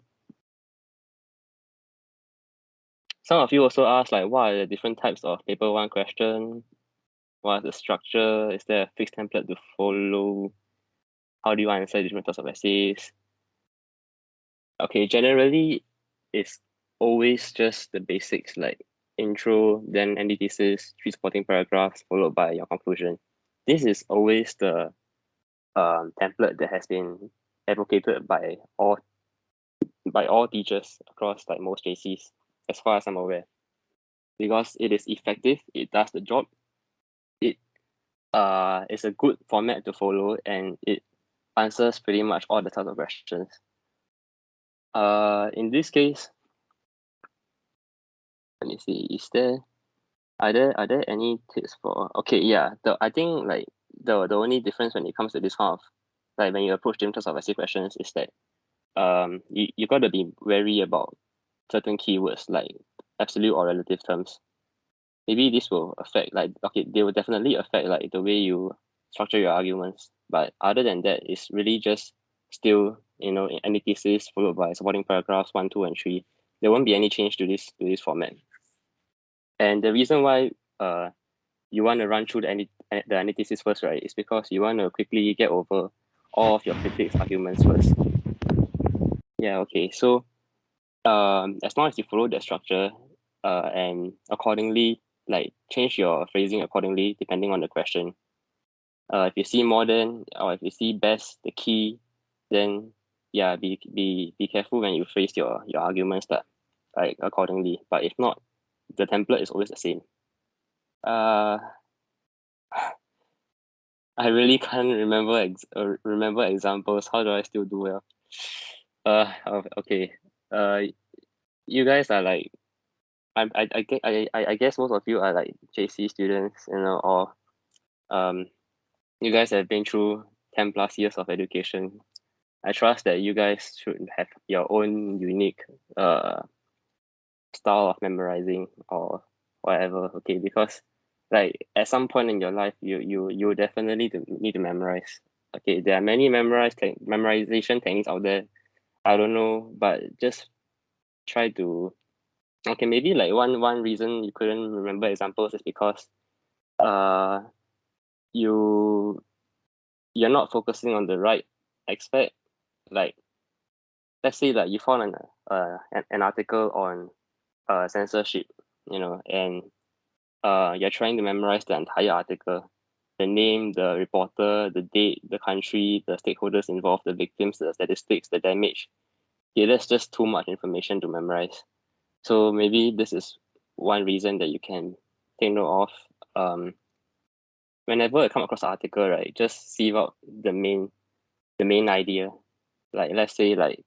Some of you also asked like, what are the different types of paper one question? What is the structure? Is there a fixed template to follow? How do you answer different types of essays? Okay, generally, it's always just the basics like intro, then antithesis, 3 supporting paragraphs, followed by your conclusion. This is always the template that has been advocated by all teachers across like most JCs, as far as I'm aware, because it is effective. It does the job. It is a good format to follow, and it answers pretty much all the types of questions. In this case, let me see. Are there any tips for? Okay, yeah. I think like the only difference when it comes to this kind of, like when you approach different types of essay questions, is that you got to be wary about certain keywords like absolute or relative terms. Maybe this will affect like, okay, they will definitely affect like the way you structure your arguments. But other than that, it's really just still antithesis followed by supporting paragraphs 1, 2, and 3. There won't be any change to this format. And the reason why you want to run through the antithesis first, right, is because you want to quickly get over all of your critics' arguments first. Yeah, okay. So as long as you follow the structure and accordingly, like change your phrasing accordingly depending on the question. If you see more than, or if you see best, the key, then yeah, be careful when you phrase your arguments that like accordingly. But if not, the template is always the same. Uh, I really can't remember examples. How do I still do well? Okay. You guys are like, I guess most of you are like JC students, or You guys have been through 10 plus years of education. I trust that you guys should have your own unique style of memorizing or whatever. Okay, because like at some point in your life, you definitely need to memorize. Okay, there are many memorization techniques out there. I don't know, but just try to. Okay, maybe like one reason you couldn't remember examples is because uh you you're not focusing on the right aspect. Like let's say that you found an article on censorship, and you're trying to memorize the entire article, the name, the reporter, the date, the country, the stakeholders involved, the victims, the statistics, the damage. Okay, that's just too much information to memorize. So maybe this is one reason that you can take note of. Whenever you come across an article, right, just sieve out the main idea. Like let's say like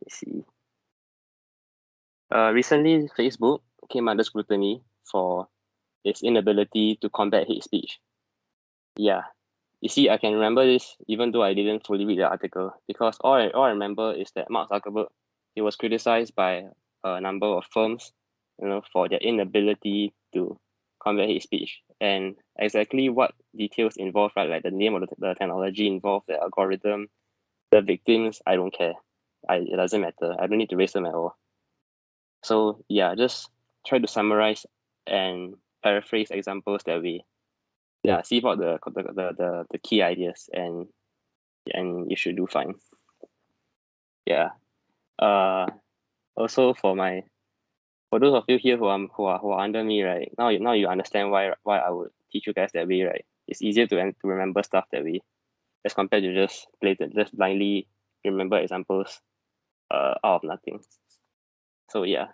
let's see. Recently Facebook came under scrutiny for its inability to combat hate speech. Yeah. You see, I can remember this even though I didn't fully read the article because all I remember is that Mark Zuckerberg, he was criticized by a number of firms, for their inability to combat hate speech. And exactly what details involved, right? Like the name of the technology involved, the algorithm, the victims, I don't care. It doesn't matter. I don't need to raise them at all. So yeah, just try to summarize and paraphrase examples that we see about the key ideas and you should do fine. Yeah. Uh Also for those of you here who are under me, right? Now you understand why I would teach you guys that way, right? It's easier to remember stuff that way as compared to just blindly remember examples out of nothing. So yeah.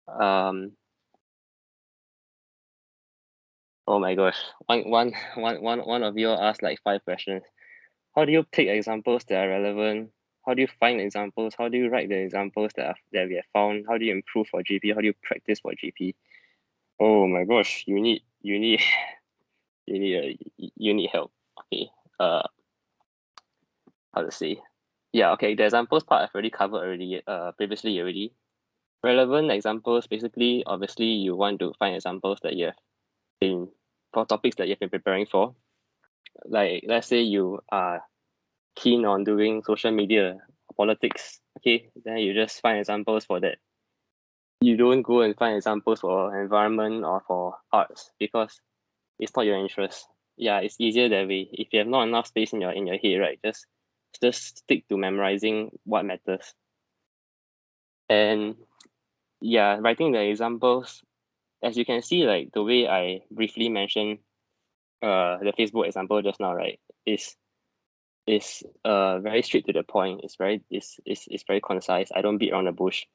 Um oh my gosh. One of you asked like 5 questions. How do you pick examples that are relevant? How do you find examples? How do you write the examples that we have found? How do you improve for GP? How do you practice for GP? Oh my gosh, you need you need help. Okay. Uh, how to say? Yeah. Okay. The examples part I've already covered previously already. Relevant examples. Basically, obviously, you want to find examples that you have been for topics that you've been preparing for. Like let's say you are keen on doing social media politics, okay, then you just find examples for that. You don't go and find examples for environment or for arts because it's not your interest. Yeah, it's easier that way. If you have not enough space in your head, right, just stick to memorizing what matters. And yeah, writing the examples, as you can see, like the way I briefly mentioned the Facebook example just now, right, is very straight to the point. It's very concise. I don't beat around the bush.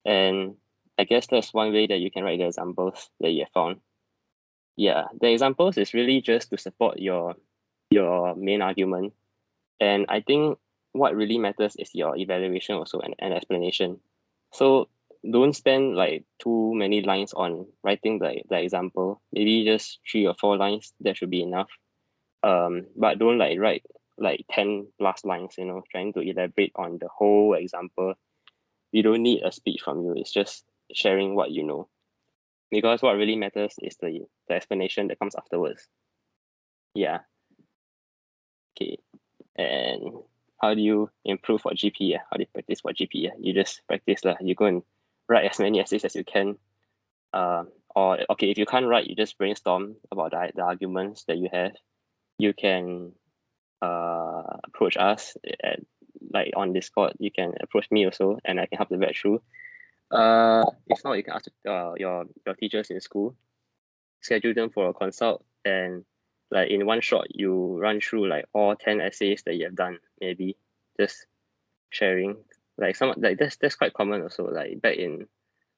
And I guess that's one way that you can write the examples that you have found. Yeah, the examples is really just to support your main argument. And I think what really matters is your evaluation also and explanation. So don't spend like too many lines on writing the example. Maybe just 3 or 4 lines, that should be enough. But don't like write like 10 plus lines, trying to elaborate on the whole example. We don't need a speech from you. It's just sharing what you know. Because what really matters is the explanation that comes afterwards. Yeah. Okay. And how do you improve for GP? How do you practice for GP? You just practice lah. You go and write as many essays as you can. Or okay, if you can't write, you just brainstorm about the arguments that you have. You can approach us at like on Discord. You can approach me also, and I can help you vet through. If not, you can ask your teachers in school, schedule them for a consult, and like in one shot, you run through like all 10 essays that you have done. Maybe just sharing like some like that's quite common also. Like back in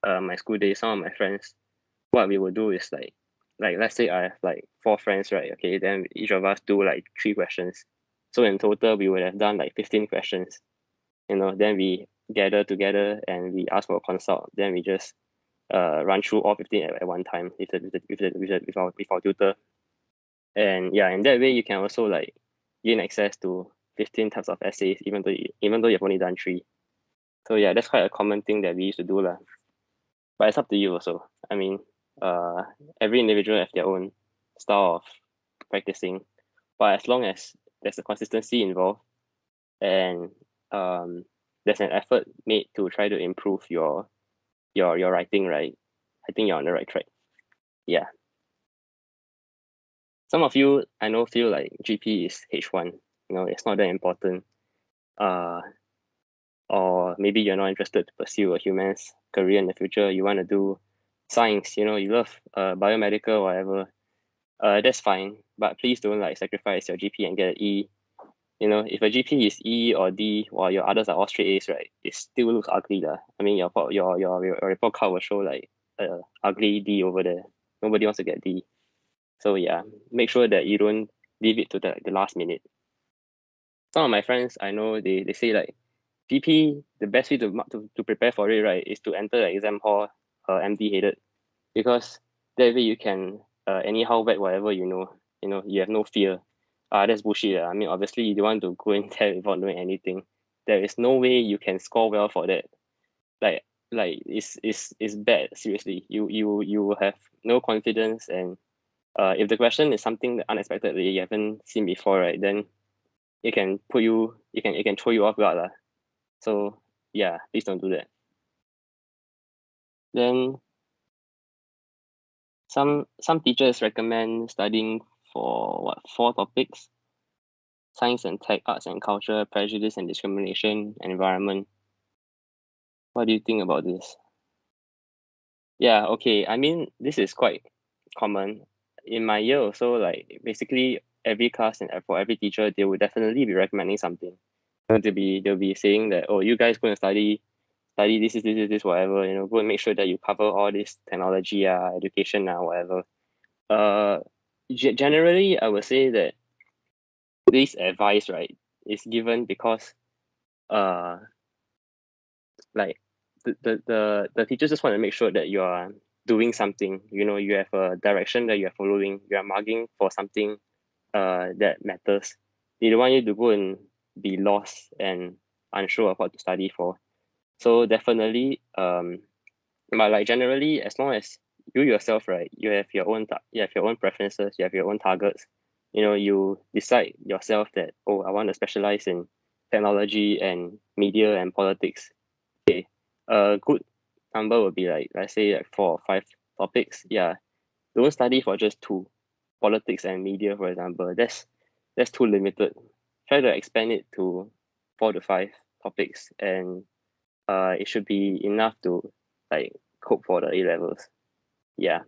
my school days, some of my friends, what we would do is like let's say I have like 4 friends, right? Okay, then each of us do like 3 questions. So in total, we would have done like 15 questions. Then we gather together and we ask for a consult. Then we just run through all 15 at one time with our tutor. And yeah, in that way you can also like gain access to 15 types of essays, even though you've only done 3. So yeah, that's quite a common thing that we used to do lah. But it's up to you also. I mean, uh, every individual have their own style of practicing, but as long as there's a consistency involved and there's an effort made to try to improve your writing, right? I think you're on the right track. Yeah. Some of you I know feel like GP is H1. It's not that important. Uh, or maybe you're not interested to pursue a humans career in the future. You want to do science. You love biomedical, whatever. That's fine. But please don't like sacrifice your GP and get an E. If a GP is E or D while your others are all straight A's, right? It still looks ugly, lah. I mean, your report card will show like a ugly D over there. Nobody wants to get D. So yeah, make sure that you don't leave it to the last minute. Some of my friends I know they say like GP, the best way to prepare for it, right, is to enter the exam hall empty headed, because that way you can anyhow whack whatever you have no fear. That's bullshit. I mean, obviously you don't want to go in there without knowing anything. There is no way you can score well for that. Like it's bad, seriously. You will have no confidence, and if the question is something unexpected that you haven't seen before, right, then it can throw you off guard lah. So yeah, please don't do that. Then some teachers recommend studying for 4 topics: science and tech, arts and culture, prejudice and discrimination, and environment. What do you think about this? Yeah, okay. I mean, this is quite common. In my year also, like basically every class and for every teacher, they will definitely be recommending something. They'll be saying that, oh, you guys going to study this, whatever, go and make sure that you cover all this technology, education, whatever. Uh, Generally, I would say that this advice, right, is given because uh, like the teachers just want to make sure that you are doing something. You have a direction that you are following. You are marking for something that matters. They don't want you to go and be lost and unsure of what to study for. So definitely, but like generally, as long as you yourself, right, you have your own preferences, you have your own targets. You decide yourself that, oh, I want to specialize in technology and media and politics. A good number would be like, let's say, like 4 or 5 topics. Yeah, don't study for just 2, politics and media, for example. That's too limited. Try to expand it to 4 to 5 topics, and it should be enough to like cope for the A levels. Yeah,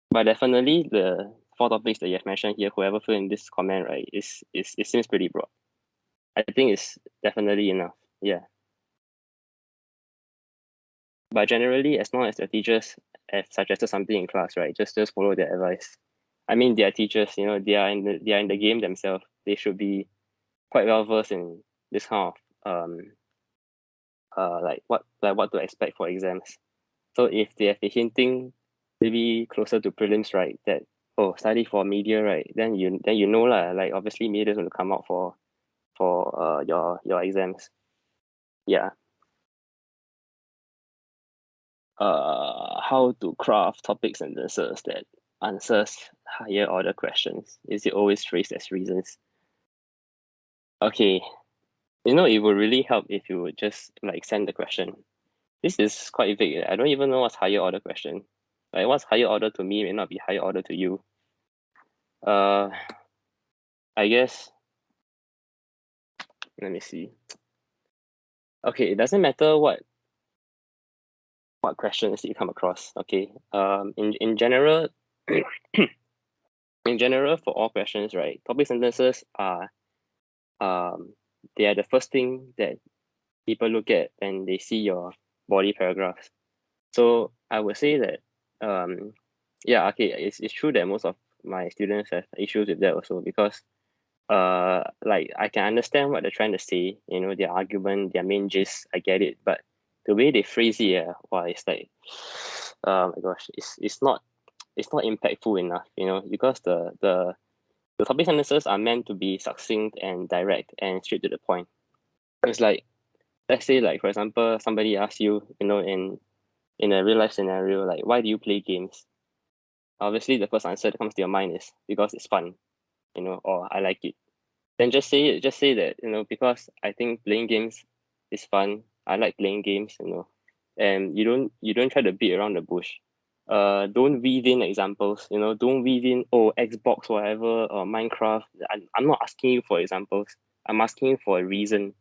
but definitely the 4 topics that you have mentioned here, whoever fill in this comment, right, is it seems pretty broad. I think it's definitely enough. Yeah, but generally, as long as the teachers have suggested something in class, right, just follow their advice. I mean, they are teachers. They are in the game themselves. They should be quite well versed in this kind of what to expect for exams. So if they have been hinting maybe closer to prelims, right, that, oh, study for media, right, then you know lah, like obviously media is going to come out for your exams. Yeah. How to craft topic sentences that answers higher order questions? Is it always phrased as reasons? Okay, it would really help if you would just like send the question. This is quite vague. I don't even know what's higher order question. Like what's higher order to me may not be higher order to you. Uh, I guess, let me see. Okay, it doesn't matter what questions you come across. Okay. In general, in general, for all questions, right, topic sentences are they are the first thing that people look at when they see your body paragraphs. So I would say that yeah, okay, it's true that most of my students have issues with that also, because like I can understand what they're trying to say, their argument, their main gist, I get it, but the way they phrase it, wow, it's like, oh my gosh, it's not it's not impactful enough, because the topic sentences are meant to be succinct and direct and straight to the point. It's like, let's say, like, for example, somebody asks you, in a real life scenario, like, why do you play games? Obviously, the first answer that comes to your mind is because it's fun, or I like it. Then just say it. Just say that, because I think playing games is fun. I like playing games, and you don't try to beat around the bush. Don't weave in examples, don't weave in, Xbox, whatever, or Minecraft. I'm not asking you for examples. I'm asking you for a reason.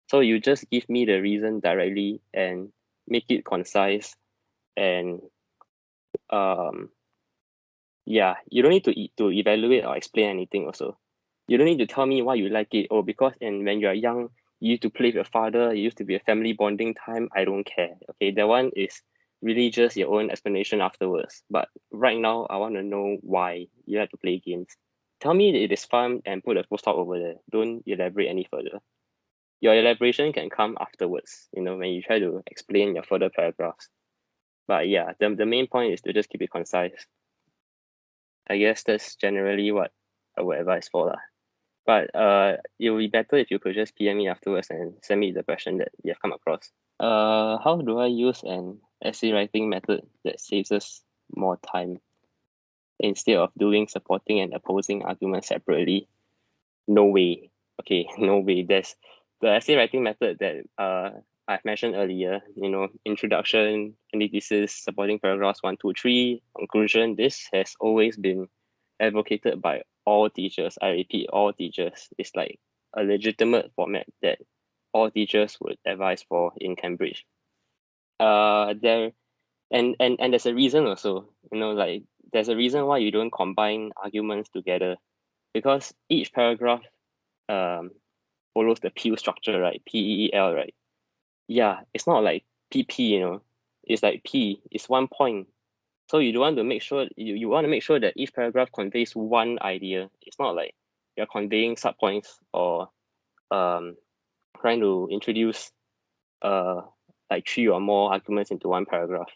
So you just give me the reason directly and make it concise, and um yeah, you don't need to evaluate or explain anything also. You don't need to tell me why you like it. Oh, because when you're young, you used to play with your father, it used to be a family bonding time. I don't care. Okay, that one is really just your own explanation afterwards. But right now, I want to know why you like to play games. Tell me that it is fun and put a full stop over there. Don't elaborate any further. Your elaboration can come afterwards, when you try to explain your further paragraphs. But yeah, the main point is to just keep it concise. I guess that's generally what I would advise for lah. But it would be better if you could just PM me afterwards and send me the question that you have come across. How do I use an essay writing method that saves us more time instead of doing supporting and opposing arguments separately? No way. Okay, no way. There's the essay writing method that I've mentioned earlier, introduction, antithesis, supporting paragraphs 1, 2, 3, conclusion. This has always been advocated by all teachers. I repeat, all teachers. It's like a legitimate format that all teachers would advise for in Cambridge. There and there's a reason also, like there's a reason why you don't combine arguments together, because each paragraph um follows the PEEL structure, right? PEEL, right? Yeah, it's not like PP, it's like P, it's 1 point. So you want to make sure you want to make sure that each paragraph conveys one idea. It's not like you're conveying subpoints or um trying to introduce uh like 3 or more arguments into one paragraph.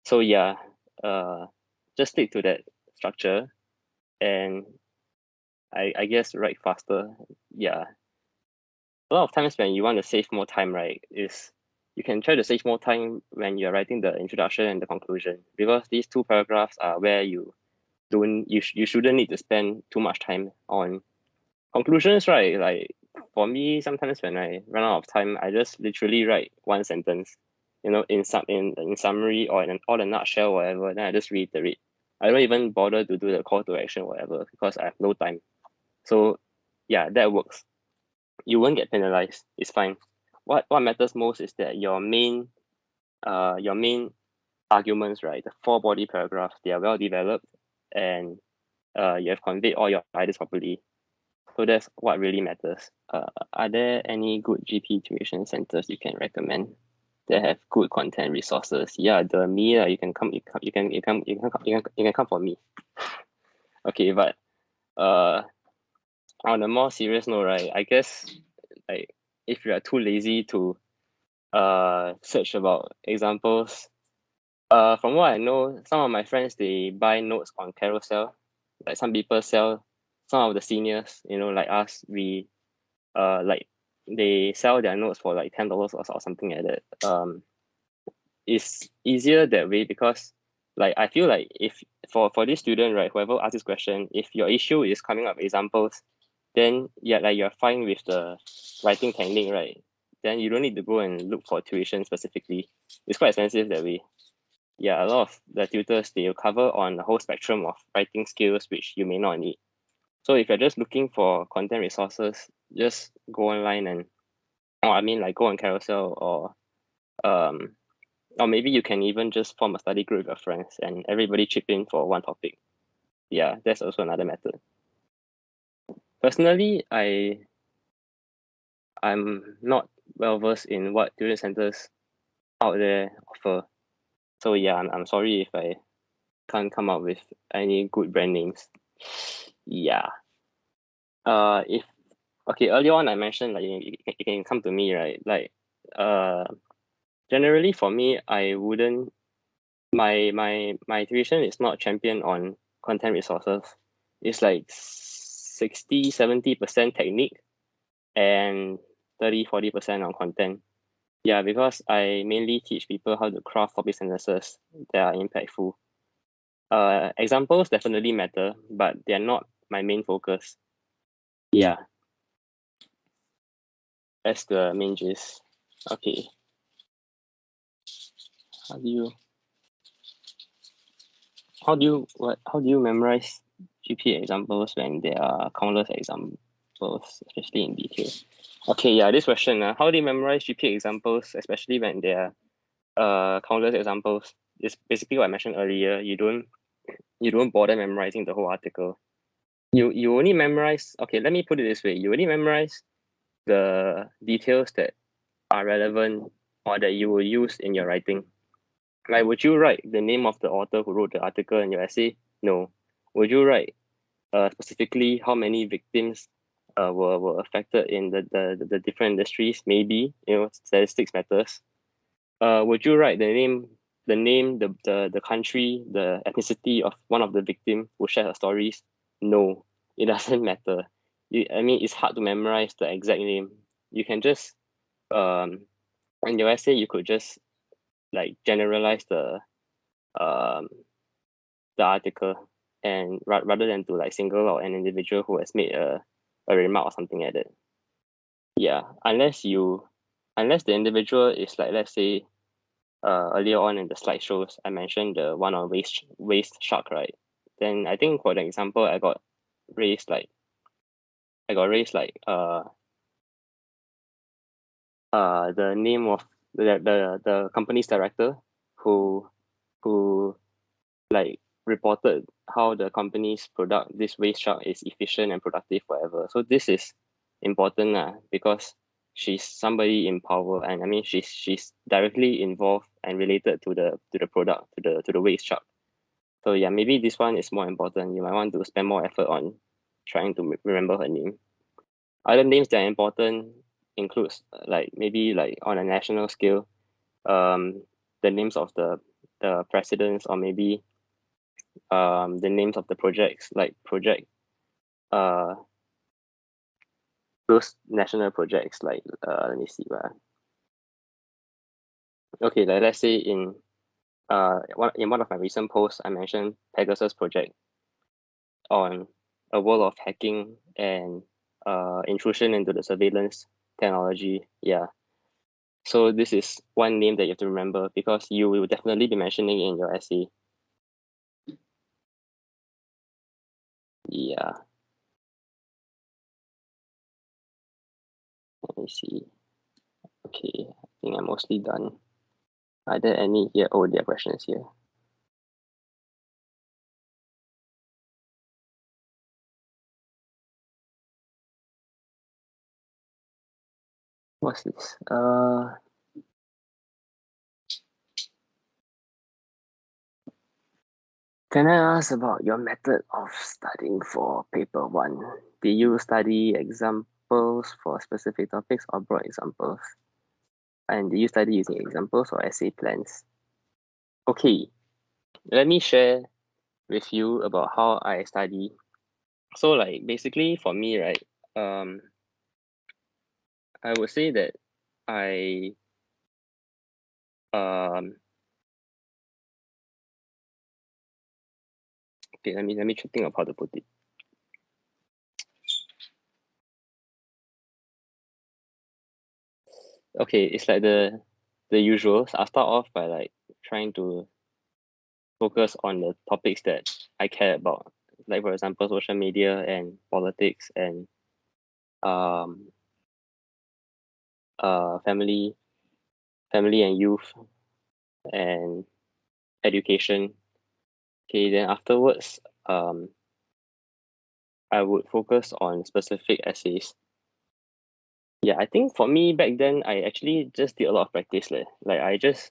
So yeah, uh just stick to that structure, and I guess write faster. Yeah. A lot of times when you want to save more time, right, is you can try to save more time when you're writing the introduction and the conclusion, because these 2 paragraphs are where you shouldn't need to spend too much time on conclusions, right? Like for me, sometimes when I run out of time, I just literally write one sentence, in summary or in a nutshell, whatever. Then I just reiterate. I don't even bother to do the call to action, whatever, because I have no time. So yeah, that works. You won't get penalized. It's fine. What matters most is that your main arguments, right? The 4 body paragraphs, they are well developed, and you have conveyed all your ideas properly. So that's what really matters. Are there any good GP tuition centers you can recommend that have good content resources? Yeah, the me, you can come, you can come for me. Okay, but uh, on a more serious note, right? I guess, like, if you are too lazy to search about examples, from what I know, some of my friends, they buy notes on Carousel. Like some people sell, some of the seniors, like us, we like they sell their notes for like $10 or something like that. It's easier that way, because like I feel like if for this student, right, whoever asks this question, if your issue is coming up with examples, then yeah, like you're fine with the writing technique, right? Then you don't need to go and look for tuition specifically. It's quite expensive that way. Yeah, a lot of the tutors, they will cover on the whole spectrum of writing skills which you may not need. So if you're just looking for content resources, just go online and, or I mean, like, go on Carousel, or maybe you can even just form a study group with your friends and everybody chip in for one topic. Yeah, that's also another method. Personally, I'm not well versed in what tuition centers out there offer. So yeah, I'm sorry if I can't come up with any good brand names. Yeah. If Okay, earlier on I mentioned, like, you can come to me, right? Like, generally for me, I wouldn't my tuition is not champion on content resources. It's like 60-70% technique and 30-40% on content. Yeah, because I mainly teach people how to craft topic sentences that are impactful. Examples definitely matter, but they're not my main focus. Yeah, that's the main gist. Okay, how do you how do you memorize GPA examples when there are countless examples, especially in detail? Okay, yeah, this question, how do you memorize GPA examples, especially when there are countless examples? Is basically what I mentioned earlier. You don't bother memorizing the whole article. You only memorize. Okay, let me put it this way. You only memorize the details that are relevant or that you will use in your writing. Like, would you write the name of the author who wrote the article in your essay? No. Would you write specifically how many victims were affected in the different industries? Maybe, statistics matters. Would you write the country, the ethnicity of one of the victims who shared her stories? No, it doesn't matter. I mean, it's hard to memorize the exact name. You can just in your essay you could just like generalize um the article and rather than to like single out an individual who has made a remark or something like that. Yeah, unless the individual is like, let's say, earlier on in the slideshows I mentioned the one on waste shark, right? Then I think for the example raised like I got raised like the name of the company's director who who like reported how the company's product, this waste shark, is efficient and productive forever. So this is important because she's somebody in power, and I mean she's directly involved and related to the product, to the waste shark. So yeah, maybe this one is more important. You might want to spend more effort on trying to remember her name. Other names that are important includes like maybe like on a national scale, um, the names of the presidents, or maybe the names of the projects, like uh those national projects, like let me see okay, like let's say in one of my recent posts I mentioned Pegasus project on a world of hacking and intrusion into the surveillance technology. Yeah. So this is one name that you have to remember because you will definitely be mentioning it in your essay. Yeah. Let me see. Okay, I think I'm mostly done. Are there any here? Oh, there are questions here. What's this? Can I ask about your method of studying for paper one? Did you study examples for specific topics or broad examples? And did you study using examples or essay plans? Okay, let me share with you about how I study. So like basically for me, right, um, I would say that I um okay, let me think of how to put it. Okay, it's like the usual. So I'll start off by like trying to focus on the topics that I care about. Like for example, social media and politics and um family, family and youth and education. Okay, then afterwards, I would focus on specific essays. Yeah, I think for me back then I actually just did a lot of practice leh. Like I just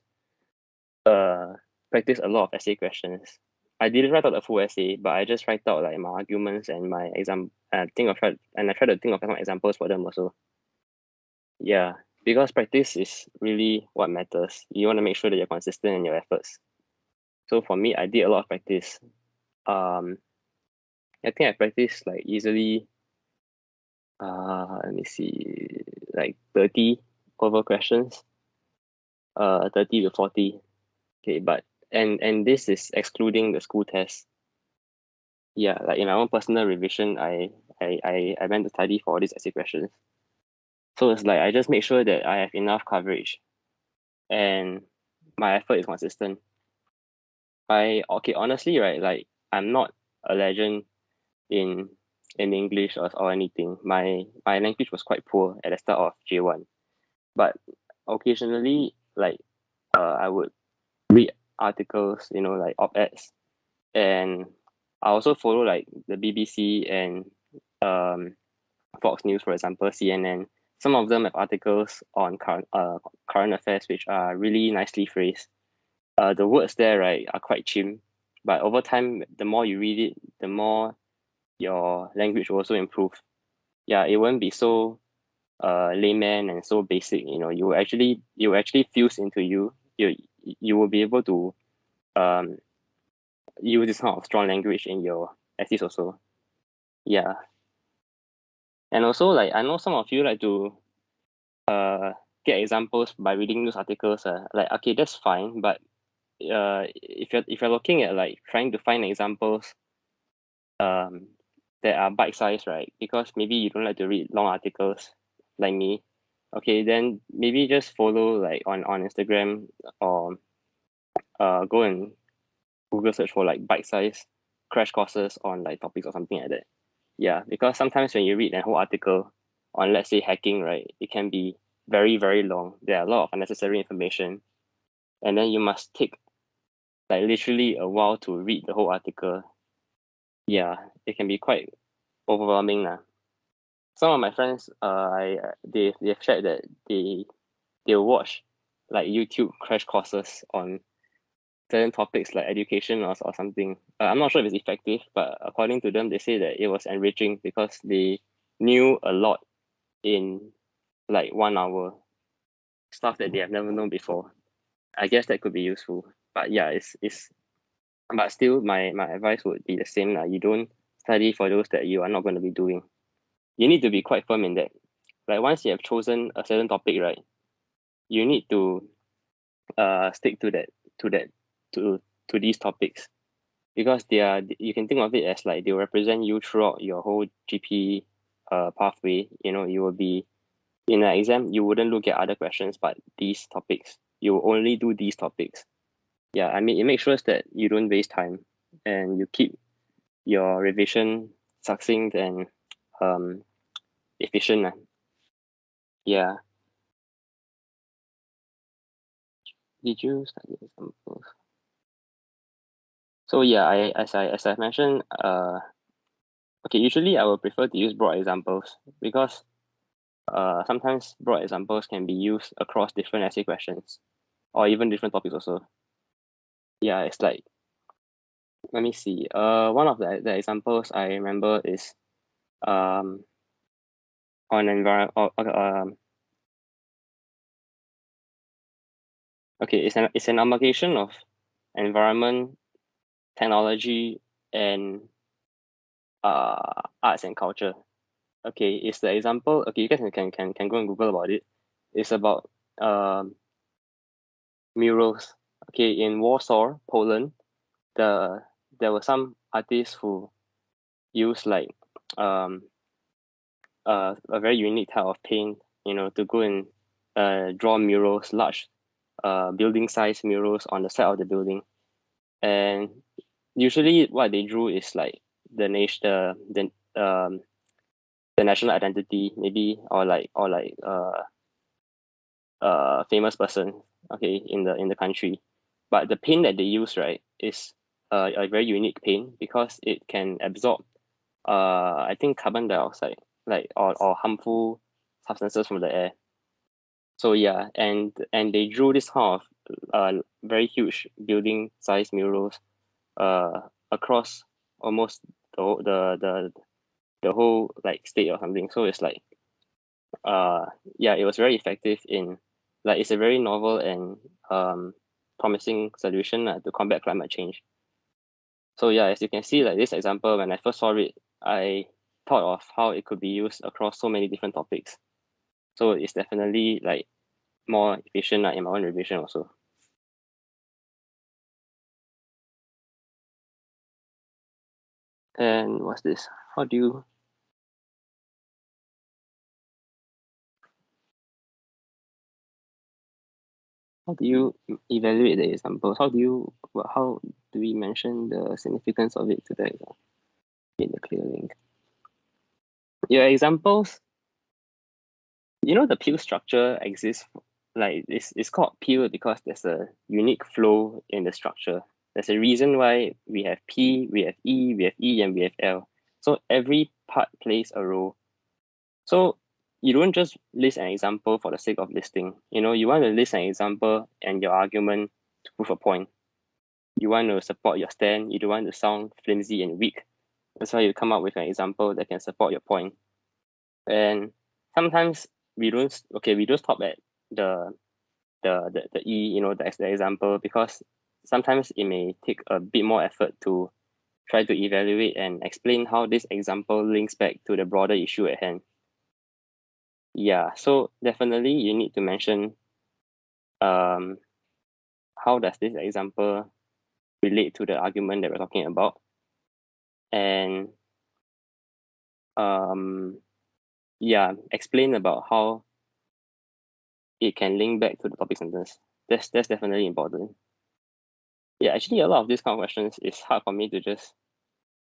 uh practice a lot of essay questions. I didn't write out the full essay, but I just write out like my arguments and my exam. I try to think of some examples for them also. Yeah, because practice is really what matters. You want to make sure that you're consistent in your efforts. So for me, I did a lot of practice. I think I practiced like easily, let me see, like 30 over questions, 30 to 40. Okay, but and this is excluding the school test. Yeah, like in my own personal revision, I went to study for all these essay questions. So it's like I just make sure that I have enough coverage and my effort is consistent. Okay, honestly, right, like I'm not a legend in English or anything. My language was quite poor at the start of J1. But occasionally, like I would read articles, like op-eds, and I also follow like the BBC and um Fox News, for example, CNN. Some of them have articles on current affairs which are really nicely phrased. The words there, right, are quite chim, but over time, the more you read it, the more your language will also improve. Yeah, it won't be so layman and so basic. You actually fuse into you. You will be able to um use this kind of strong language in your essays also. Yeah, and also like I know some of you like to uh get examples by reading those articles. Like okay, that's fine, but if you're looking at like trying to find examples um that are bite sized, right? Because maybe you don't like to read long articles like me. Okay, then maybe just follow like on Instagram or go and Google search for like bite size crash courses on like topics or something like that. Yeah, because sometimes when you read a whole article on let's say hacking, right, it can be very, very long. There are a lot of unnecessary information. And then you must take like literally a while to read the whole article. Yeah, it can be quite overwhelming now. Some of my friends, they've shared that they'll watch like YouTube crash courses on certain topics like education or something. I'm not sure if it's effective, but according to them, they say that it was enriching because they knew a lot in like 1 hour, stuff that they have never known before. I guess that could be useful. But yeah, it's but still my advice would be the same. You don't study for those that you are not going to be doing. You need to be quite firm in that. Like once you have chosen a certain topic, right, you need to stick to that to to these topics because you can think of it as like they will represent you throughout your whole GP pathway. You will be in an exam, you wouldn't look at other questions but these topics. You will only do these topics. Yeah, I mean it makes sure that you don't waste time and you keep your revision succinct and um efficient. Yeah. Did you study examples? So yeah, as I mentioned, okay, usually I will prefer to use broad examples because sometimes broad examples can be used across different essay questions or even different topics also. Yeah, it's like let me see. One of the examples I remember is um on environment. Okay, it's an amalgamation of environment, technology, and arts and culture. Okay, it's the example. Okay, you guys can go and Google about it. It's about um murals. Okay, in Warsaw, Poland, the there were some artists who used like um a very unique type of paint, to go and draw murals, large building size murals on the side of the building. And usually what they drew is like the nation the national identity maybe or like famous person, okay, in the country. But the paint that they use, right, is a very unique paint because it can absorb I think carbon dioxide, like or harmful substances from the air. So yeah, and they drew this kind of very huge building size murals across almost the whole like state or something. So it's like uh yeah, it was very effective in like it's a very novel and um promising solution to combat climate change. So yeah, as you can see, like this example, when I first saw it, I thought of how it could be used across so many different topics. So it's definitely like more efficient in my own revision also. And what's this? How do you evaluate the examples? How do we mention the significance of it to the example in the clear link? Your examples, the peel structure exists, like it's called peel because there's a unique flow in the structure. There's a reason why we have P, we have E, we have E, and we have L. So every part plays a role. So you don't just list an example for the sake of listing. You want to list an example and your argument to prove a point. You want to support your stand. You don't want to sound flimsy and weak. That's why you come up with an example that can support your point. And sometimes we don't stop at the E, the example, because sometimes it may take a bit more effort to try to evaluate and explain how this example links back to the broader issue at hand. Yeah, so definitely you need to mention how does this example relate to the argument that we're talking about, and explain about how it can link back to the topic sentence. That's definitely important. Yeah, actually a lot of these kind of questions is hard for me to just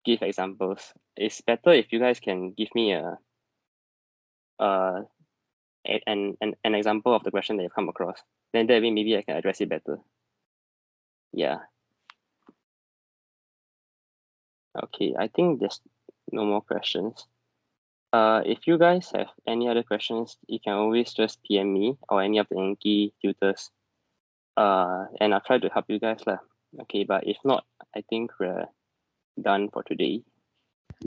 give examples. It's better if you guys can give me an example of the question that you've come across. Then that way maybe I can address it better. Yeah. Okay, I think there's no more questions. If you guys have any other questions, you can always just PM me or any of the Inkie tutors. And I'll try to help you guys lah. Okay, but if not, I think we're done for today.